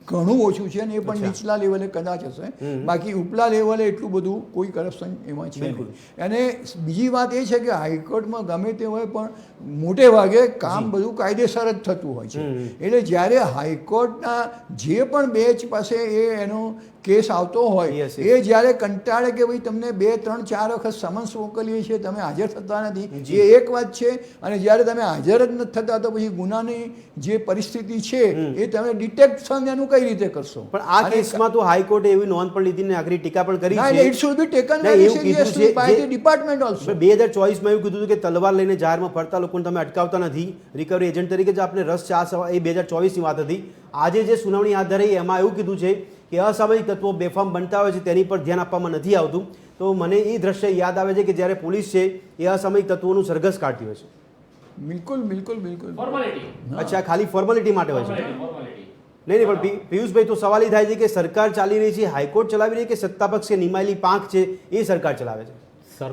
ઘણું ઓછું છે અને એ પણ
અચ્છા.
નીચલા લેવલે કદાચ હશે, બાકી ઉપલા લેવલે એટલું બધું કોઈ કરપ્શન એમાં છે
બિલકુલ.
નહીં. અને બીજી વાત એ છે કે હાઈકોર્ટમાં ગમે તે હોય પણ મોટે ભાગે કામ બધું કાયદેસર જ થતું હોય છે. એટલે જ્યારે હાઈકોર્ટના જે પણ બેચ પાસે એનો કેસ આવતો હોય
Yes, yes.
એ જ્યારે કંટાળે કે ભાઈ તમને 2, 3, 4 વખત સમન્સ મોકલીએ છીએ, તમે હાજર થતા નથી,
જી.
એ એક વાત છે. અને જ્યારે તમે હાજર જ નથી થતા તો પછી ગુનાની જે પરિસ્થિતિ છે એ તમે ડિટેક્શન એનું કઈ રીતે કરશો?
પણ આ કેસમાં તો હાઈકોર્ટે એવી નોંધ પણ લીધી ને આખરી ટીકા પણ કરી છે.
ઇટ શુડ બી ટેકન
નહીં,
વેરી
એવું કીધું
સિરિયસલી
છે
બાય
જે-
ધ ડિપાર્ટમેન્ટ ઓલ્સો.
2024માં એવું કીધું હતું કે તલવાર લઈને જાહેરમાં ફરતા લોકોને તમે અટકાવતા નથી, રિકવરી એજન્ટ તરીકે જે આપને રસ છે આ સવાલ એ 2024ની વાત હતી. આજે જે સુનાવણી હાથ ધરાઈ એમાં એવું કીધું છે કે અસામાજિક તત્વો બેફામ બનતા હોય છે તેની પર ધ્યાન આપવામાં નથી આવતું. તો મને એ દ્રશ્ય યાદ આવે છે કે જ્યારે પોલીસ છે એ અસામાજિક તત્વોનું સરઘસ કાઢતી હોય છે.
બિલકુલ બિલકુલ બિલકુલ.
ફોર્માલિટી
અચ્છા, ખાલી ફોર્માલિટી માટે હોય છે?
ફોર્માલિટી
નહીં, પણ પિયુષભાઈ તો સવાલ એ થાય છે કે સરકાર ચાલી રહી છે, હાઈકોર્ટ ચલાવી રહી કે સત્તાપક્ષ કે નિમાયેલી પાંખ છે એ સરકાર ચલાવે છે?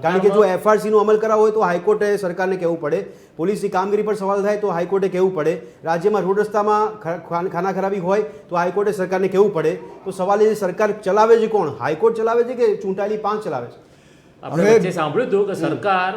કારણ કે જો એફઆરસી નો અમલ કરાવવો હોય તો હાઈકોર્ટે સરકારને કહેવું પડે, પોલીસની કામગીરી પર સવાલ થાય તો હાઈકોર્ટે કહેવું પડે, રાજ્યમાં રોડ રસ્તામાં ખાના ખરાબી હોય તો હાઈકોર્ટે સરકારને કહેવું પડે. તો સવાલ એ છે સરકાર ચલાવે છે કોણ? હાઈકોર્ટ ચલાવે છે કે ચૂંટાયેલી પાંખ ચલાવે છે?
આપણે
હવે-
વચ્ચે સાંભળ્યું હતું કે સરકાર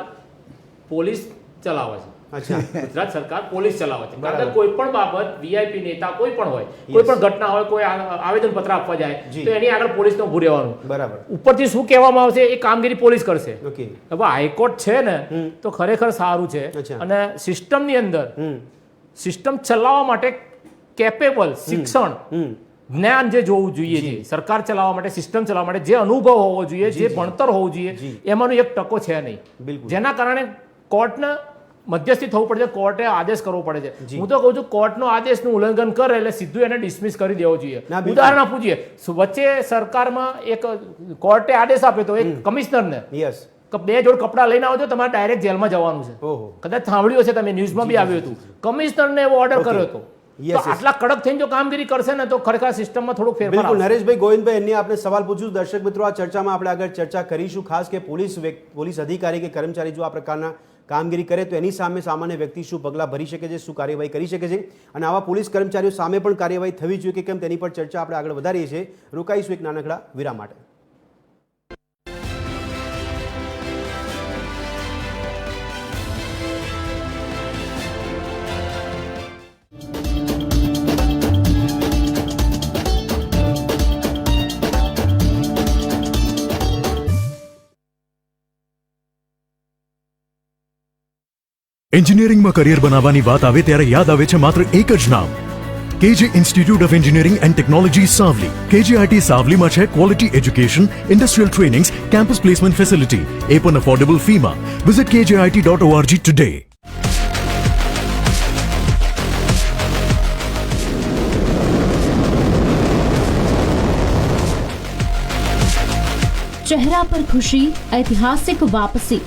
પોલીસ ચલાવે છે.
અચ્છા.
ગુજરાત સરકાર પોલીસ ચલાવે છે.
બરાબર.
કારણ કે કોઈ પણ બાબત વીઆઈપી નેતા કોઈ પણ હોય, કોઈ પણ ઘટના હોય, કોઈ આવેદન પત્ર આપવા જાય
જી.
તો એની આગળ પોલીસને ઊભું રહેવાનું.
બરાબર.
ઉપરથી શું કહેવામાં આવશે એ કામગીરી પોલીસ કરશે.
ઓકે.
હવે હાઈકોર્ટ છે ને તો ખરેખર સારું છે.
અચ્છા.
અને સિસ્ટમની અંદર
હમ
સિસ્ટમ ચલાવવા માટે કેપેબલ શિક્ષણ જ્ઞાન જે જોવું જોઈએ છે, સરકાર ચલાવવા માટે, સિસ્ટમ ચલાવવા માટે જે અનુભવ હોવો જોઈએ, જે ભણતર હોવું જોઈએ,
જી.
એમાંનો એક ટકો છે નહીં.
બિલકુલ.
જેના કારણે કોર્ટને મધ્યસ્થી થવું પડે છે, કોર્ટે આદેશ કરવો પડે છે.
જી.
હું તો કહું છું કોર્ટનો આદેશનું ઉલ્લંઘન કરે એટલે સીધું એને ડિસમિસ કરી દેવો જોઈએ.
ના, બિલકુલ.
ઉદાહરણ આપવું જોઈએ. વચ્ચે સરકારમાં એક કોર્ટે આદેશ આપ્યો હતો એક કમિશનરને
યસ.
કે 2 જોડ કપડાં લઈને આવજો, તમારે ડાયરેક્ટ જેલમાં જવાનું છે.
ઓહો.
કદાચ સાંભળ્યું હશે તમે, ન્યૂઝમાં બી આવ્યું હતું. કમિશનરને એવો ઓર્ડર
Okay.
કર્યો હતો.
Yes,
તો
yes.
આટલા કડક થઈને જો કામગીરી કરશે ને તો ખરેખર સિસ્ટમમાં થોડુંક ફેરફાર
બિલકુલ.
આવશે.
નરેશભાઈ, ગોવિંદભાઈ, એની આપણે સવાલ પૂછ્યું. દર્શક મિત્રો, આ ચર્ચામાં આપણે આગળ ચર્ચા કરીશું ખાસ કે પોલીસ અધિકારી કે કર્મચારી જો આ પ્રકારના કામગીરી કરે તો એની સામે સામાન્ય વ્યક્તિ શું પગલાં ભરી શકે છે, શું કાર્યવાહી કરી શકે છે, અને આવા પોલીસ કર્મચારીઓ સામે પણ કાર્યવાહી થવી જોઈએ કે કેમ તેની પર ચર્ચા આપણે આગળ વધારીએ છીએ. રોકાઈશું એક નાનકડા વિરામ માટે.
એન્જિનિયરિંગમાં કરિયર બનાવવાની વાત આવે ત્યારે યાદ આવે છે માત્ર એક જ નામ, KJ institute of engineering and technology Savli. KGIT સાવલીમાં છે quality education, industrial trainings, campus placement facility, એ પણ અફોર્ડેબલ ફીમાં. Visit kjit.org today.
ચહેરા પર ખુશી, ઐતિહાસિક વાપસી.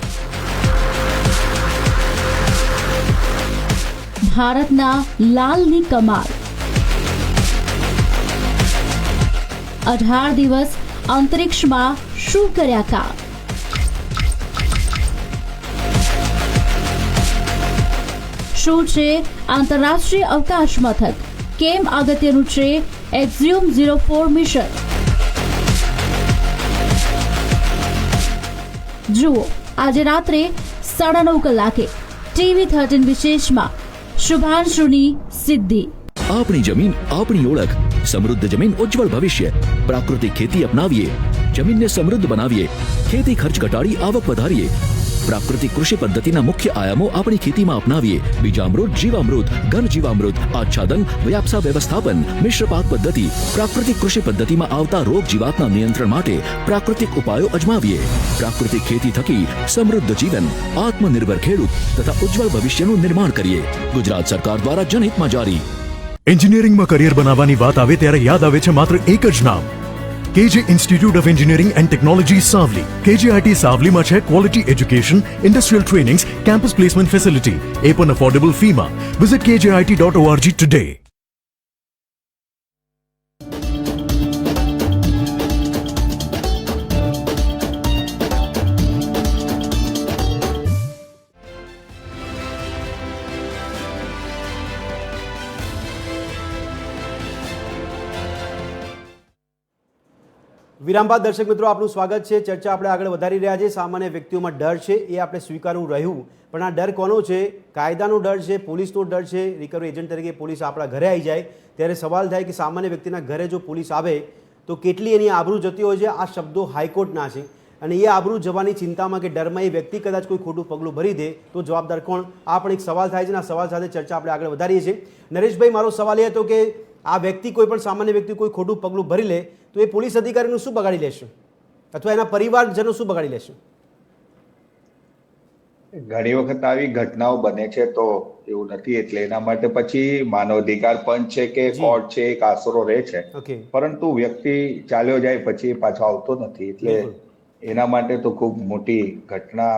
ભારતના લાલની કમાલ. 18 દિવસ અંતરિક્ષમાં શું કર્યા કામ. શું છે આંતરરાષ્ટ્રીય અવકાશ મથક? કેમ અગત્યનું છે એક્ઝિયોમ 04 મિશન? જુઓ આજે રાત્રે 9:30 કલાકે TV13 વિશેષમાં શુભાંશુની સિદ્ધિ.
આપણી જમીન આપણી ઓળખ. સમૃદ્ધ જમીન ઉજ્જવળ ભવિષ્ય. પ્રાકૃતિક ખેતી અપનાવીએ, જમીનને સમૃદ્ધ બનાવીએ, ખેતી ખર્ચ ઘટાડી આવક વધારીએ. પ્રાકૃતિક કૃષિ પદ્ધતિના મુખ્ય આયામો આપણી ખેતીમાં અપનાવીએ. બીજામૃત, જીવામૃત, ઘન જીવામૃત, આચ્છાદન, વ્યાપસા વ્યવસ્થાપન, મિશ્ર પાક પદ્ધતિ. પ્રાકૃતિક કૃષિ પદ્ધતિમાં આવતા રોગ જીવાતના નિયંત્રણ માટે પ્રાકૃતિક ઉપાયો અજમાવીએ. પ્રાકૃતિક ખેતી થકી સમૃદ્ધ જીવન, આત્મનિર્ભર ખેડૂત તથા ઉજ્જવળ ભવિષ્યનું નિર્માણ કરીએ. ગુજરાત સરકાર દ્વારા જનહિતમાં જારી.
એન્જિનિયરિંગમાં કરિયર બનાવવાની વાત આવે ત્યારે યાદ આવે છે માત્ર એક જ નામ, KJ institute of engineering and technology Savli. KJIT સાવલીમાં છે quality education, industrial trainings, campus placement facility, એ પણ અફોર્ડેબલ ફીમાં. Visit kjit.org today.
વિરામ બાદ દર્શક મિત્રો આપનું સ્વાગત છે. ચર્ચા આપણે આગળ વધારી રહ્યા છીએ. સામાન્ય વ્યક્તિઓમાં ડર છે એ આપણે સ્વીકારવું રહ્યું, પણ આ ડર કોનો છે? કાયદાનો ડર છે, પોલીસનો ડર છે. રિકવરી એજન્ટ તરીકે પોલીસ આપણા ઘરે આવી જાય ત્યારે સવાલ થાય કે સામાન્ય વ્યક્તિના ઘરે જો પોલીસ આવે તો કેટલી એની આબરૂ જતી હોય છે. આ શબ્દો હાઈકોર્ટના છે અને એ આબરૂ જવાની ચિંતામાં કે ડરમાં એ વ્યક્તિ કદાચ કોઈ ખોટું પગલું ભરી દે તો જવાબદાર કોણ? આ પણ એક સવાલ થાય છે અને આ સવાલ સાથે ચર્ચા આપણે આગળ વધારીએ છીએ. નરેશભાઈ, મારો સવાલ એ હતો કે આ વ્યક્તિ કોઈ પણ સામાન્ય વ્યક્તિ કોઈ ખોટું પગલું ભરી લે તો એ પોલીસ અધિકારીનું શું બગાડી લેશે અથવા એના પરિવારજનો શું બગાડી લેશે?
ઘણી વખત આવી ઘટનાઓ બને છે તો એવું નથી, એટલે એના માટે પછી માનવ અધિકાર પંચ છે કે કોર્ટ છે એક આશરો રહે છે, પરંતુ વ્યક્તિ ચાલ્યો જાય પછી પાછો આવતો નથી. એટલે એના માટે તો ખૂબ મોટી ઘટના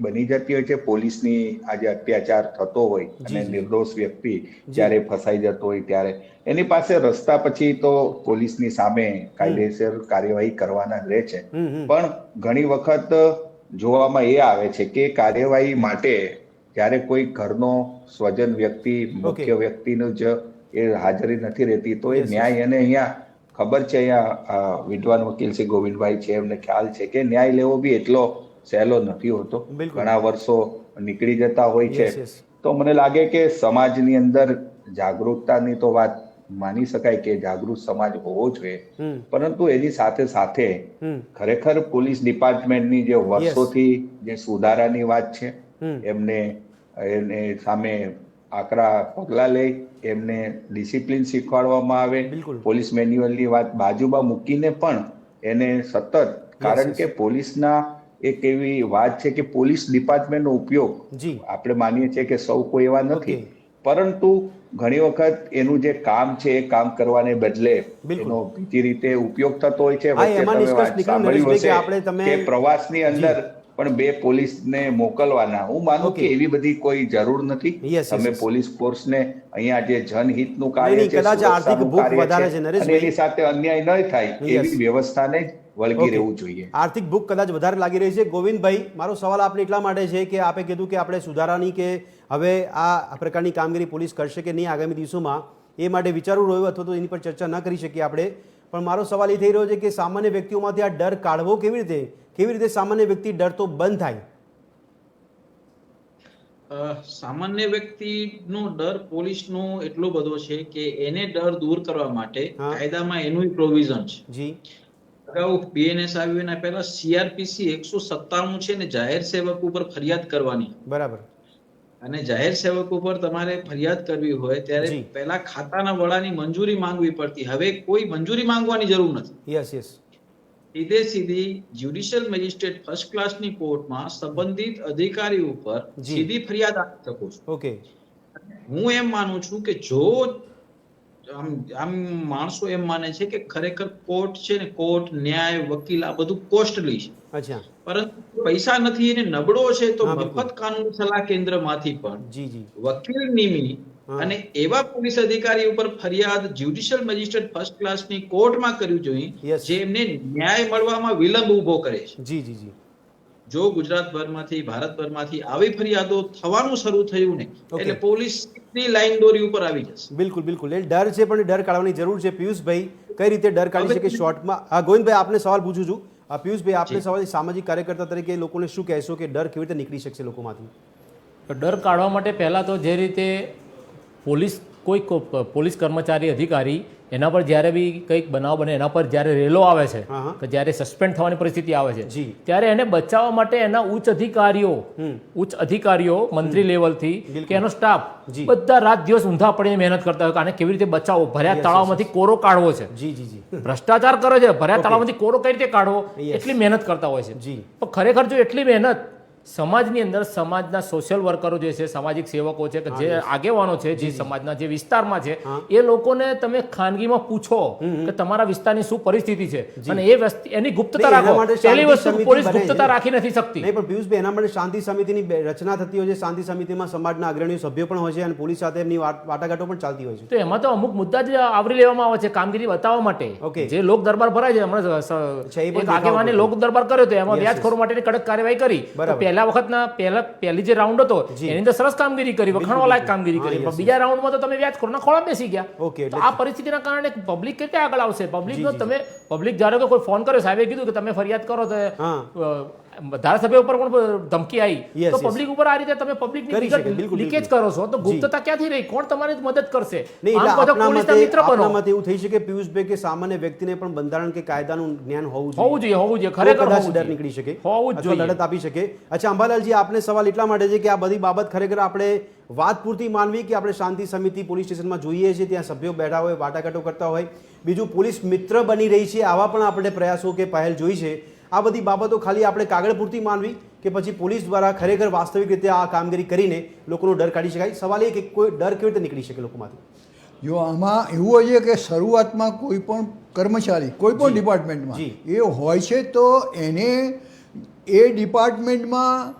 બની જતી હોય છે. પોલીસની આજે અત્યાચાર થતો હોય અને નિર્દોષ વ્યક્તિ જ્યારે ફસાઈ જતો હોય ત્યારે એની પાસે રસ્તા પછી તો પોલીસની સામે કાયદેસર કાર્યવાહી કરવાના જ રહે છે. પણ ઘણી વખત જોવામાં એ આવે છે કે કાર્યવાહી માટે જ્યારે કોઈ ઘરનો સ્વજન વ્યક્તિ, મુખ્ય વ્યક્તિનું જ એ હાજરી નથી રહેતી તો એ ન્યાય, અને અહીંયા ખબર છે, અહીંયા વિદ્વાન વકીલ શ્રી ગોવિંદભાઈ છે, એમને ખ્યાલ છે કે ન્યાય લેવો બી એટલો સહેલો નથી હોતો. ઘણા વર્ષો નીકળી જતા હોય છે. તો મને લાગે કે સમાજની અંદર જાગૃતતાની તો વાત માની શકાય કે જાગૃત સમાજ હોવો જોઈએ, પરંતુ એની સાથે સાથે ખરેખર પોલીસ ડિપાર્ટમેન્ટની જે વર્ષોથી જે સુધારાની વાત છે એને સામે આકરા પગલા લઈ એમને ડિસિપ્લિન શીખવાડવામાં આવે. પોલીસ મેન્યુઅલની વાત બાજુમાં મૂકીને પણ એને સતત, કારણ કે પોલીસના એક એવી વાત છે કે પોલીસ ડિપાર્ટમેન્ટનો ઉપયોગ આપણે માનીએ છીએ કે સૌ કોઈ એવા નથી, પરંતુ ઘણી વખત એનું જે કામ છે એ કામ કરવાને બદલે એનો બીજી રીતે ઉપયોગ થતો હોય છે. વચ્ચે સાંભળ્યું હશે કે પ્રવાસની અંદર પણ 2 પોલીસને મોકલવાના. હું માનું કે એવી બધી કોઈ જરૂર નથી. તમે પોલીસ ફોર્સને અહીંયા જે જનહિતનું કાર્ય છે, આર્થિક ભૂખ વધારે છે અને એની સાથે અન્યાય ન થાય એવી વ્યવસ્થાને વળગી રહેવું જોઈએ.
આર્થિક ભૂખ કદાચ વધારે લાગી રહી છે. ગોવિંદભાઈ, મારો સવાલ આપને એટલા માટે છે કે આપે કીધું કે આપણે સુધારાની કે હવે આ પ્રકારની કામગીરી પોલીસ કરશે કે નહીં આગામી દિવસોમાં, એ માટે વિચારવું રહ્યું અથવા તો એની પર ચર્ચા ન કરી શકીએ આપણે. પણ મારો સવાલ એ થઈ રહ્યો છે કે સામાન્ય વ્યક્તિઓમાંથી આ ડર કાઢવો કેવી રીતે સામાન્ય વ્યક્તિ ડરતો બંધ થાય?
સામાન્ય વ્યક્તિનો ડર પોલીસનો એટલો બધો છે કે એને ડર દૂર કરવા માટે કાયદામાં એનું પ્રોવિઝન છે. અગાઉ BNS આવ્યું એના પહેલા CRPC 197 છે ને જાહેર સેવક ઉપર ફરિયાદ કરવાની.
બરાબર.
અને જાહેર સેવક ઉપર તમારે ફરિયાદ કરવી હોય ત્યારે પહેલા ખાતાના વડાની મંજૂરી માંગવી પડતી. હવે કોઈ મંજૂરી માંગવાની જરૂર નથી. સીધી જ્યુડિશિયલ મેજિસ્ટ્રેટ ફર્સ્ટ ક્લાસની કોર્ટમાં સંબંધિત અધિકારી ઉપર સીધી ફરિયાદ આપી શકો છો. હું એમ માનું છું કે જો આમ માણસો એમ માને છે કે ખરેખર કોર્ટ છે ને, કોર્ટ, ન્યાય, વકીલ આ બધું કોસ્ટલી છે,
અચ્છા,
પરંતુ પૈસા નથી એને નબળો છે તો
હા, બિલકુલ.
મફત કાનૂન સલાહ કેન્દ્રમાંથી પણ
જી જી,
વકીલ નિમી
હા.
અને એવા પોલીસ અધિકારી ઉપર ફરિયાદ જ્યુડિશિયલ મેજિસ્ટ્રેટ ફર્સ્ટ ક્લાસની કોર્ટમાં કરવી જોઈએ,
Yes.
જે એમને ન્યાય મળવામાં વિલંબ ઉભો કરે છે.
જી જી જી,
જો ગુજરાતભરમાંથી, ભારતભરમાંથી આવી ફરિયાદો થવાનું શરૂ થયું ને,
Okay.
એટલે પોલીસ ની લાઈન દોરી ઉપર આવી જશે.
બિલકુલ બિલકુલ, એ ડર છે પણ ડર કાઢવાની જરૂર છે. પિયુષભાઈ, કઈ રીતે ડર કાઢી શકે શોર્ટમાં? હા ગોવિંદભાઈ, આપને સવાલ પૂછું છું. પિયુષભાઈ, આપને સવાલ, સામાજિક કાર્યકર્તા તરીકે લોકોને શું કહેશો કે ડર કેવી રીતે નીકળી શકશે લોકોમાંથી?
તો ડર કાઢવા માટે પહેલાં તો જે રીતે કોઈ પોલીસ કર્મચારી અધિકારી એના પર જ્યારે બી કંઈક બનાવ બને, એના પર જ્યારે રેલો આવે છે,
હા, હા.
કે જ્યારે સસ્પેન્ડ થવાની પરિસ્થિતિ આવે છે,
જી.
ત્યારે એને બચાવવા માટે એના ઉચ્ચ અધિકારીઓ મંત્રી લેવલથી
બિલકુલ.
કે એનો સ્ટાફ
જી.
બધા રાત દિવસ ઊંધા પડીને મહેનત કરતા હોય કે આને કેવી રીતે બચાવવો, ભર્યા
Yes,
તળાવમાંથી કોરો કાઢવો છે,
જી જી જી,
ભ્રષ્ટાચાર કરે છે, ભર્યા
Okay.
તળાવમાંથી કોરો કઈ રીતે કાઢવો,
Yes.
એટલી મહેનત કરતા હોય છે.
જી.
પણ ખરેખર જો એટલી મહેનત સમાજની અંદર સમાજના સોશિયલ વર્કરો જે છે, સામાજિક સેવકો છે, કે જે આગેવાનો છે, જે સમાજના જે વિસ્તારમાં છે,
હા.
એ લોકોને તમે ખાનગીમાં પૂછો કે તમારા વિસ્તારની શું પરિસ્થિતિ છે, અને એ એની ગુપ્તતા
નહીં, એના
રાખો.
માટે
પહેલી
શાંતિ
વસ્તુ,
સમિતિ
પોલીસ
બને છે.
ગુપ્તતા રાખી નથી શકતી.
નહીં પણ પિયુષભાઈ, એના માટે શાંતિ સમિતિની રચના થતી હોય છે. શાંતિ સમિતિમાં સમાજના અગ્રણીઓ સભ્યો પણ હોય છે અને પોલીસ સાથે એમની વાટાઘાટો પણ ચાલતી હોય છે.
તો એમાં તો અમુક મુદ્દા જ આવરી લેવામાં આવે છે કામગીરી બતાવવા માટે.
Okay.
જે લોક દરબાર ભરાય છે, હમણાં
અચ્છા, એ પણ
એક આગેવાને
દેખાવ
લોક દરબાર કર્યો તો એમાં
Yes,
વ્યાજખોરો માટેની કડક કાર્યવાહી કરી. તો
બરાબર.
પહેલી જે રાઉન્ડ હતો
જી.
એની અંદર સરસ કામગીરી કરી, વખાણવા લાયક કામગીરી
હા,
કરી,
yes,
પણ બીજા રાઉન્ડમાં તો તમે વ્યાજખોરના ખોળામાં બેસી ગયા.
Okay,
તો
એટલે-
આ પરિસ્થિતિના કારણે પબ્લિક કેવી રીતે આગળ આવશે? પબ્લિકનો
જી,
તમે પબ્લિક ધારો કે કોઈ ફોન કર્યો, સાહેબે કીધું કે તમે ફરિયાદ કરો તો
હા.
ધારાસભ્ય ઉપર પણ ધમકી આવી,
Yes,
તો
yes.
પબ્લિક ઉપર આ રીતે તમે
કરી શકે,
પબ્લિકની
બિલકુલ,
લીકેજ
બિલકુલ.
કરો છો, તો ગુપ્તતા ક્યાંથી રહી? કોણ તમારી મદદ કરશે?
નહીં,
આમ
એટલે
બધો
આપના
પોલીસના
મતે-
મિત્ર બનો.
આપના મતે એવું થઈ શકે પિયુષભાઈ કે સામાન્ય વ્યક્તિને પણ બંધારણ કે કાયદાનું જ્ઞાન હોવું
હોવું
જોઈએ,
જોઈએ,
તો
ખરેખર
કદાચ
હોવું
ડર
જોઈએ.
નીકળી શકે,
હોવું જ
અથવા
જોઈએ.
લડત આપી શકે. અચ્છા અંબાલાલજી, આપને સવાલ એટલા માટે છે કે આ બધી બાબત ખરેખર આપણે વાત પૂરતી માનવી કે આપણે શાંતિ સમિતિ પોલીસ સ્ટેશનમાં જોઈએ છીએ, ત્યાં સભ્યો બેઠા હોય, વાટાઘાટો કરતા હોય, બીજું પોલીસ મિત્ર બની રહી છે, આવા પણ આપણે પ્રયાસો કે પહેલ જોઈ છે. આ બધી બાબતો ખાલી આપણે કાગળ પૂરતી માનવી કે પછી પોલીસ દ્વારા ખરેખર વાસ્તવિક રીતે આ કામગીરી કરીને લોકોનો ડર કાઢી શકાય? સવાલ એ કે કોઈ ડર કેવી રીતે નીકળી શકે લોકોમાંથી?
જો આમાં એવું હોય છે કે શરૂઆતમાં કોઈ પણ કર્મચારી કોઈ પણ
જી.
ડિપાર્ટમેન્ટમાં
જી.
એ હોય છે તો એને એ ડિપાર્ટમેન્ટમાં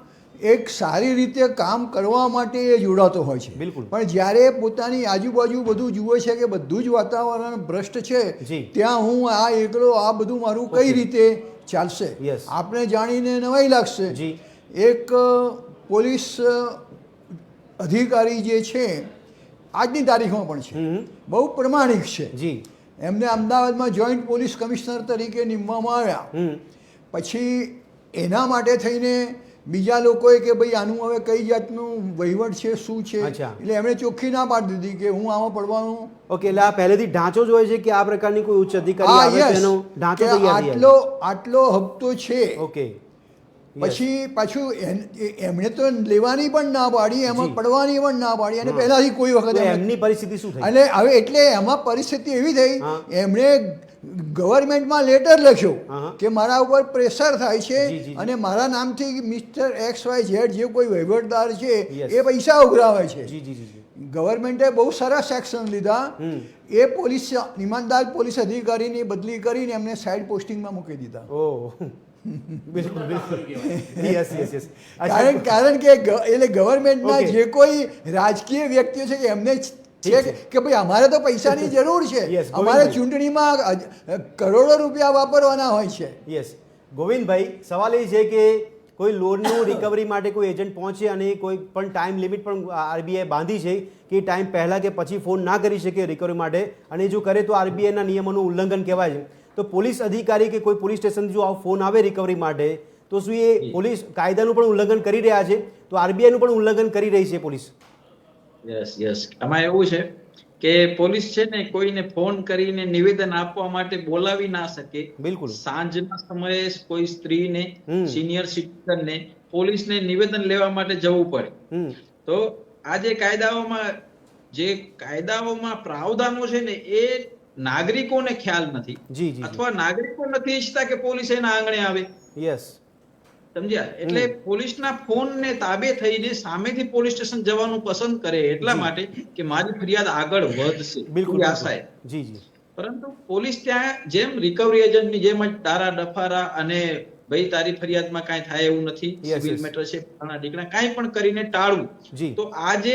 એક સારી રીતે કામ કરવા માટે એ જોડાતો હોય છે.
બિલકુલ.
પણ જ્યારે પોતાની આજુબાજુ બધું જુએ છે કે બધું જ વાતાવરણ ભ્રષ્ટ છે,
જી.
ત્યાં હું આ એકલો આ બધું મારું કઈ રીતે ચાલશે,
Yes.
આપણે જાણીને નવાઈ લાગશે.
જી.
એક પોલીસ અધિકારી જે છે આજની તારીખમાં પણ છે, બહુ પ્રમાણિક છે.
જી.
એમને અમદાવાદમાં જોઈન્ટ પોલીસ કમિશનર તરીકે નિમવામાં આવ્યા. પછી એના માટે થઈને બીજા લોકોએ કે ભાઈ આનું હવે કઈ જાતનું વહીવટ છે, શું છે,
અચ્છા.
એટલે એમણે ચોખ્ખી ના પાડી દીધી કે હું આમાં પડવાનું.
ઓકે, એટલે આ પહેલેથી ઢાંચો જ હોય છે કે આ પ્રકારની કોઈ ઉચ્ચ અધિકારી આવે
yes,
તો એનો ઢાંચો
કે
તૈયાર થઈ
આટલો હપ્તો છે.
ઓકે.
પછી પાછું એમણે તો લેવાની પણ ના પાડી, એમાં પડવાની પણ ના પાડી, અને પહેલાથી કોઈ વખત
તો
એમણે-
એમની પરિસ્થિતિ શું થઈ?
અને હવે એટલે એમાં પરિસ્થિતિ એવી થઈ,
હા.
એમણે ગવર્મેન્ટમાં લેટર લખ્યો
હા.
કે મારા ઉપર પ્રેશર થાય
જી, જી,
છે
જી.
અને મારા નામથી મિસ્ટર XYZ જે કોઈ વહીવટદાર છે
Yes.
એ પૈસા ઉઘરાવે છે.
જી જી જી જી.
ગવર્મેન્ટે બહુ સરસ એક્શન લીધા. એ પોલીસ ઈમાનદાર પોલીસ અધિકારીની બદલી કરીને એમને સાઈડ પોસ્ટિંગમાં મૂકી દીધા.
ઓહ, બિલકુલ બિલકુલ. Yes yes yes.
કારણ કે એટલે ગવર્મેન્ટના
Okay.
જે કોઈ રાજકીય વ્યક્તિઓ છે કે એમને છે કે ભાઈ અમારે તો પૈસાની જરૂર છે,
Yes,
અમારે
ગોવિંદભાઈ.
ચૂંટણીમાં કરોડો રૂપિયા વાપરવાના હોય છે.
યસ ગોવિંદભાઈ, સવાલ એ છે કે કોઈ લોનનું રિકવરી માટે કોઈ એજન્ટ પહોંચે અને કોઈ પણ ટાઈમ લિમિટ પણ આરબીઆઈ બાંધી છે કે ટાઈમ પહેલાં કે પછી ફોન ના કરી શકે રિકવરી માટે, અને જો કરે તો આરબીઆઈના નિયમોનું ઉલ્લંઘન કહેવાય છે. તો પોલીસ અધિકારી કે કોઈ પોલીસ સ્ટેશનથી જો આવો ફોન આવે રિકવરી માટે, તો શું એ પોલીસ કાયદાનું પણ ઉલ્લંઘન કરી રહ્યા છે? તો આરબીઆઈનું પણ ઉલ્લંઘન કરી રહી છે પોલીસ?
યસ આમાં એવું છે કે પોલીસ છે ને કોઈને ફોન કરીને નિવેદન આપવા માટે બોલાવી ના શકે.
બિલકુલ.
સાંજના સમયે કોઈ સ્ત્રીને, સિનિયર સિટીઝનને પોલીસને નિવેદન લેવા માટે જવું પડે. તો આ જે કાયદાઓમાં પ્રાવધાનો છે ને એ નાગરિકોને ખ્યાલ નથી,
જી જી.
અથવા નાગરિકો નથી ઈચ્છતા કે પોલીસ એના આંગણે આવે.
યસ.
સમજ્યા? એટલે પોલીસના ફોનને તાબે થઈને સામેથી પોલીસ સ્ટેશન જવાનું પસંદ કરે એટલા માટે કે મારી ફરિયાદ આગળ વધશે
બિલકુલ
એવી આશાએ.
જી જી.
પરંતુ પોલીસ ત્યાં જેમ રિકવરી એજન્ટની જેમ જ ડારા ડફારા અને ભાઈ તારી ફરિયાદમાં કાંઈ થાય એવું નથી,
Yes,
સિવિલ
yes.
મેટર છે, ફલાણા ઢીકણા કાંઈ પણ કરીને ટાળવું.
જી.
તો આજે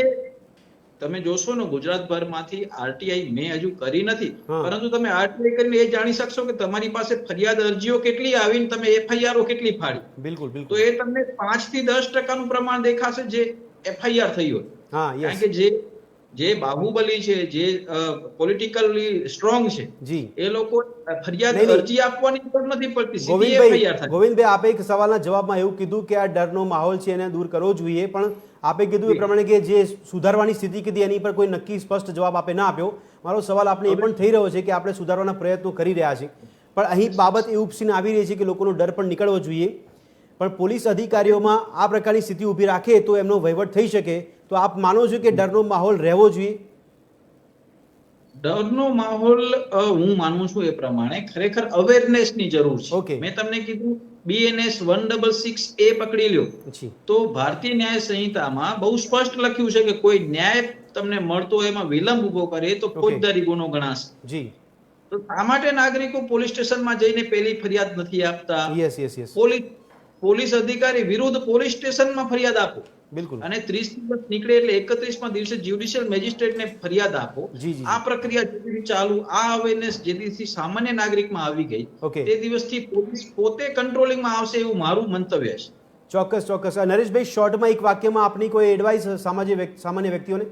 તમે જોશો ને ગુજરાતભરમાંથી આરટીઆઈ મેં હજુ કરી નથી,
હા.
પરંતુ તમે આરટીઆઈ કરીને એ જાણી શકશો કે તમારી પાસે ફરિયાદ અરજીઓ કેટલી આવીને તમે એફઆઈઆર કેટલી ફાડી.
બિલકુલ
તો
બિલકુલ.
એ તમને 5 થી 10% પ્રમાણ દેખાશે જે એફઆઈઆર થઈ હોય.
હા
કારણ
યસ.
કે જે બાહુબલી છે, જે પોલિટિકલી સ્ટ્રોંગ છે,
જી.
એ લોકો ફરિયાદ
નહીં, નહીં.
અરજી આપવાની જરૂર નથી પડતી, સીધી એફઆઈઆર થાય.
ગોવિંદભાઈ આપે એક સવાલના જવાબમાં એવું કીધું કે આ ડરનો માહોલ છે એને દૂર કરવો જોઈએ, પણ આપે કીધું એ પ્રમાણે કે જે સુધારવાની સ્થિતિ કીધી એની પર કોઈ નક્કી સ્પષ્ટ જવાબ આપે ના આપ્યો. મારો સવાલ આપને એ પણ થઈ રહ્યો છે કે આપણે સુધારવાના પ્રયત્નો કરી રહ્યા છીએ, પણ અહીં બાબત એ ઉપસીને આવી રહી છે કે લોકોનો ડર પણ નીકળવો જોઈએ. પણ પોલીસ અધિકારીઓમાં આ પ્રકારની સ્થિતિ ઊભી રાખે તો એમનો વહીવટ થઈ શકે, તો આપ માનો છો કે ડરનો માહોલ રહેવો જોઈએ?
ડરનો માહોલ હું માનું છું એ પ્રમાણે ખરેખર અવેરનેસની જરૂર
Okay.
છે. મેં તમને કીધું BNS 166A પકડી લ્યો
જી
તો ભારતીય ન્યાય સંહિતામાં બહુ સ્પષ્ટ લખ્યું છે કે કોઈ ન્યાય તમને મળતો હોય એમાં વિલંબ ઉભો કરે તો ફોજદારી ગુનો ગણાશે.
જી.
તો શા માટે નાગરિકો પોલીસ સ્ટેશનમાં જઈને પેલી ફરિયાદ નથી આપતા?
Yes yes yes.
પોલીસ અધિકારી વિરુદ્ધ પોલીસ સ્ટેશનમાં ફરિયાદ આપો
બિલકુલ.
અને 30 દિવસ નીકળે એટલે 31મા દિવસે જ્યુડિશિયલ મેજિસ્ટ્રેટને ફરિયાદ આપો.
જી, જી.
આ પ્રક્રિયા જેથી ચાલુ, આ અવેરનેસ જેથી સામાન્ય નાગરિકમાં આવી ગઈ,
Okay.
તે દિવસથી પોલીસ પોતે કંટ્રોલિંગમાં આવશે એવું મારું મંતવ્ય છે.
ચોક્કસ ચોક્કસ. નરેશભાઈ, શોર્ટમાં એક વાક્યમાં આપની કોઈ એડવાઇસ સામાન્ય વ્યક્તિઓને?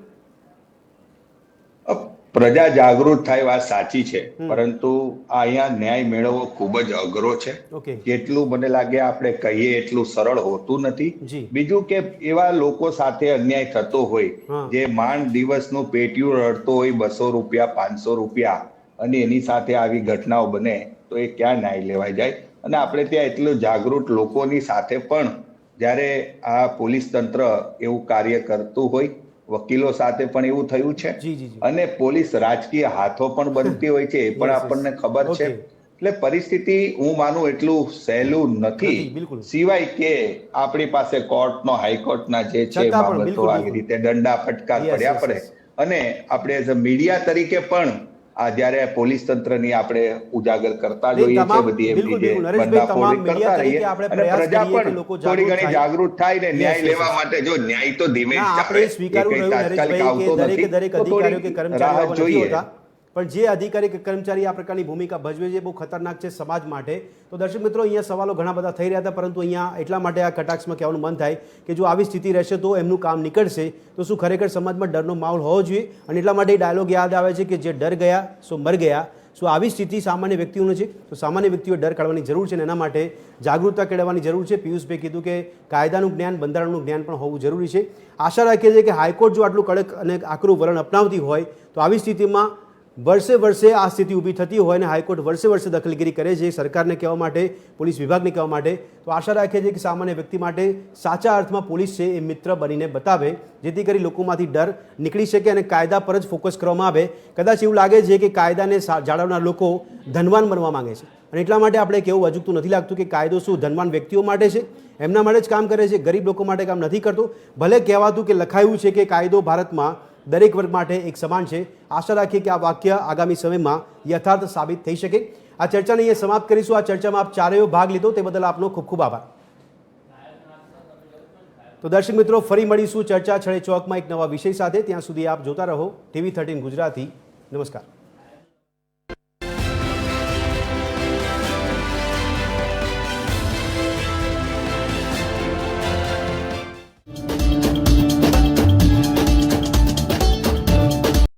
પ્રજા જાગૃત થાય વાત સાચી છે, પરંતુ અહીંયા ન્યાય મેળવવો ખૂબ જ અઘરો છે.
ઓકે.
જેટલું મને લાગે આપણે કહીએ એટલું સરળ હોતું
જી.
નથી. બીજું કે એવા લોકો સાથે અન્યાય થતો હોય,
હા.
જે માંડ દિવસનું પેટીયું રડતો હોય 200 રૂપિયા 500 રૂપિયા, અને એની સાથે આવી ઘટનાઓ બને તો એ ક્યાં ન્યાય લેવાય જાય? અને આપણે ત્યાં એટલું જાગૃત લોકોની સાથે પણ જ્યારે આ પોલીસ તંત્ર એવું કાર્ય કરતું હોય, વકીલો સાથે પણ એવું થયું છે,
જી, જી, જી.
અને પોલીસ રાજકીય હાથો પણ બનતી હોય છે, એ પણ
Yes, yes.
આપણને ખબર છે.
Okay.
એટલે પરિસ્થિતિ હું માનું એટલું સહેલું
નથી,
નથી,
બિલકુલ.
સિવાય કે આપણી પાસે કોર્ટનો હાઈકોર્ટના જે છે
છતાં પણ
બાબતો
બિલકુલ,
આવી
બિલકુલ.
રીતે દંડા ફટકાર
Yes,
પડ્યા
yes,
પડે,
yes.
અને આપણે એઝ અ મીડિયા તરીકે પણ આ જ્યારે પોલીસ તંત્રની આપણે ઉજાગર કરતા
નહીં,
જોઈએ છે,
તમામ-
બધી
બિલકુલ,
એમની જે
બિલકુલ. નરેશભાઈ, તમામ
બંધાફોડી
મીડિયા
કરતા રહીએ,
તરીકે આપણે
અને
પ્રયાસ
પ્રજા
કરીએ કે
પણ
લોકો
થોડી
જાગૃત
ઘણી
થાય.
જાગૃત થાય ને
Yes,
ન્યાય
yes,
લેવા
yes.
માટે. જો ન્યાય તો ધીમે જ
ના,
ચાલે,
આપણે સ્વીકારવું
એ કંઈ
રહ્યું
તાત્કાલિક
નરેશભાઈ કે
આવતો
દરેકે
નથી.
દરેક
તો
અધિકારીઓ કે
થોડી
કર્મચારીઓ
રાહત
આવા નથી
જોઈએ.
હોતા, પણ જે અધિકારી કે કર્મચારી આ પ્રકારની ભૂમિકા ભજવે છે એ બહુ ખતરનાક છે સમાજ માટે. તો દર્શક મિત્રો, અહીંયા સવાલો ઘણા બધા થઈ રહ્યા હતા, પરંતુ અહીંયા એટલા માટે આ કટાક્ષમાં કહેવાનું મન થાય કે જો આવી સ્થિતિ રહેશે તો એમનું કામ નીકળશે, તો શું ખરેખર સમાજમાં ડરનો માહોલ હોવો જોઈએ? અને એટલા માટે ડાયલોગ યાદ આવે છે કે જે ડર ગયા સો મર ગયા. સો આવી સ્થિતિ સામાન્ય વ્યક્તિઓને છે, તો સામાન્ય વ્યક્તિઓએ ડર કાઢવાની જરૂર છે, અને એના માટે જાગૃતતા કેળવવાની જરૂર છે. પિયુષભાઈ કીધું કે કાયદાનું જ્ઞાન, બંધારણનું જ્ઞાન પણ હોવું જરૂરી છે. આશા રાખીએ છીએ કે હાઈકોર્ટ જો આટલું કડક અને આકરું વલણ અપનાવતી હોય તો આવી સ્થિતિમાં વર્ષે આ સ્થિતિ ઊભી થતી હોય અને હાઈકોર્ટ વર્ષે દખલગીરી કરે છે સરકારને કહેવા માટે, પોલીસ વિભાગને કહેવા માટે, તો આશા રાખીએ છીએ કે સામાન્ય વ્યક્તિ માટે સાચા અર્થમાં પોલીસ છે એ મિત્ર બનીને બતાવે, જેથી કરી લોકોમાંથી ડર નીકળી શકે અને કાયદા પર જ ફોકસ કરવામાં આવે. કદાચ એવું લાગે છે કે કાયદાને જાળવનાર લોકો ધનવાન બનવા માંગે છે, અને એટલા માટે આપણે કેવું અજુકતું નથી લાગતું કે કાયદો શું ધનવાન વ્યક્તિઓ માટે છે, એમના માટે જ કામ કરે છે, ગરીબ લોકો માટે કામ નથી કરતો. ભલે કહેવાતું કે લખાયું છે કે કાયદો ભારતમાં દરેક વર્ગ માટે એક સમાન છે. આશા રાખીએ કે આ વાક્ય આગામી સમયમાં યથાર્થ સાબિત થઈ શકે. આ ચર્ચાને અહીંયા સમાપ્ત કરીશું. આ ચર્ચામાં આપ ચારેયો ભાગ લીધો તે બદલ આપનો ખૂબ ખૂબ આભાર. તો દર્શક મિત્રો, ફરી મળીશું ચર્ચા છડે ચોકમાં એક નવા વિષય સાથે. ત્યાં સુધી આપ જોતા રહો TV13 ગુજરાતી. નમસ્કાર.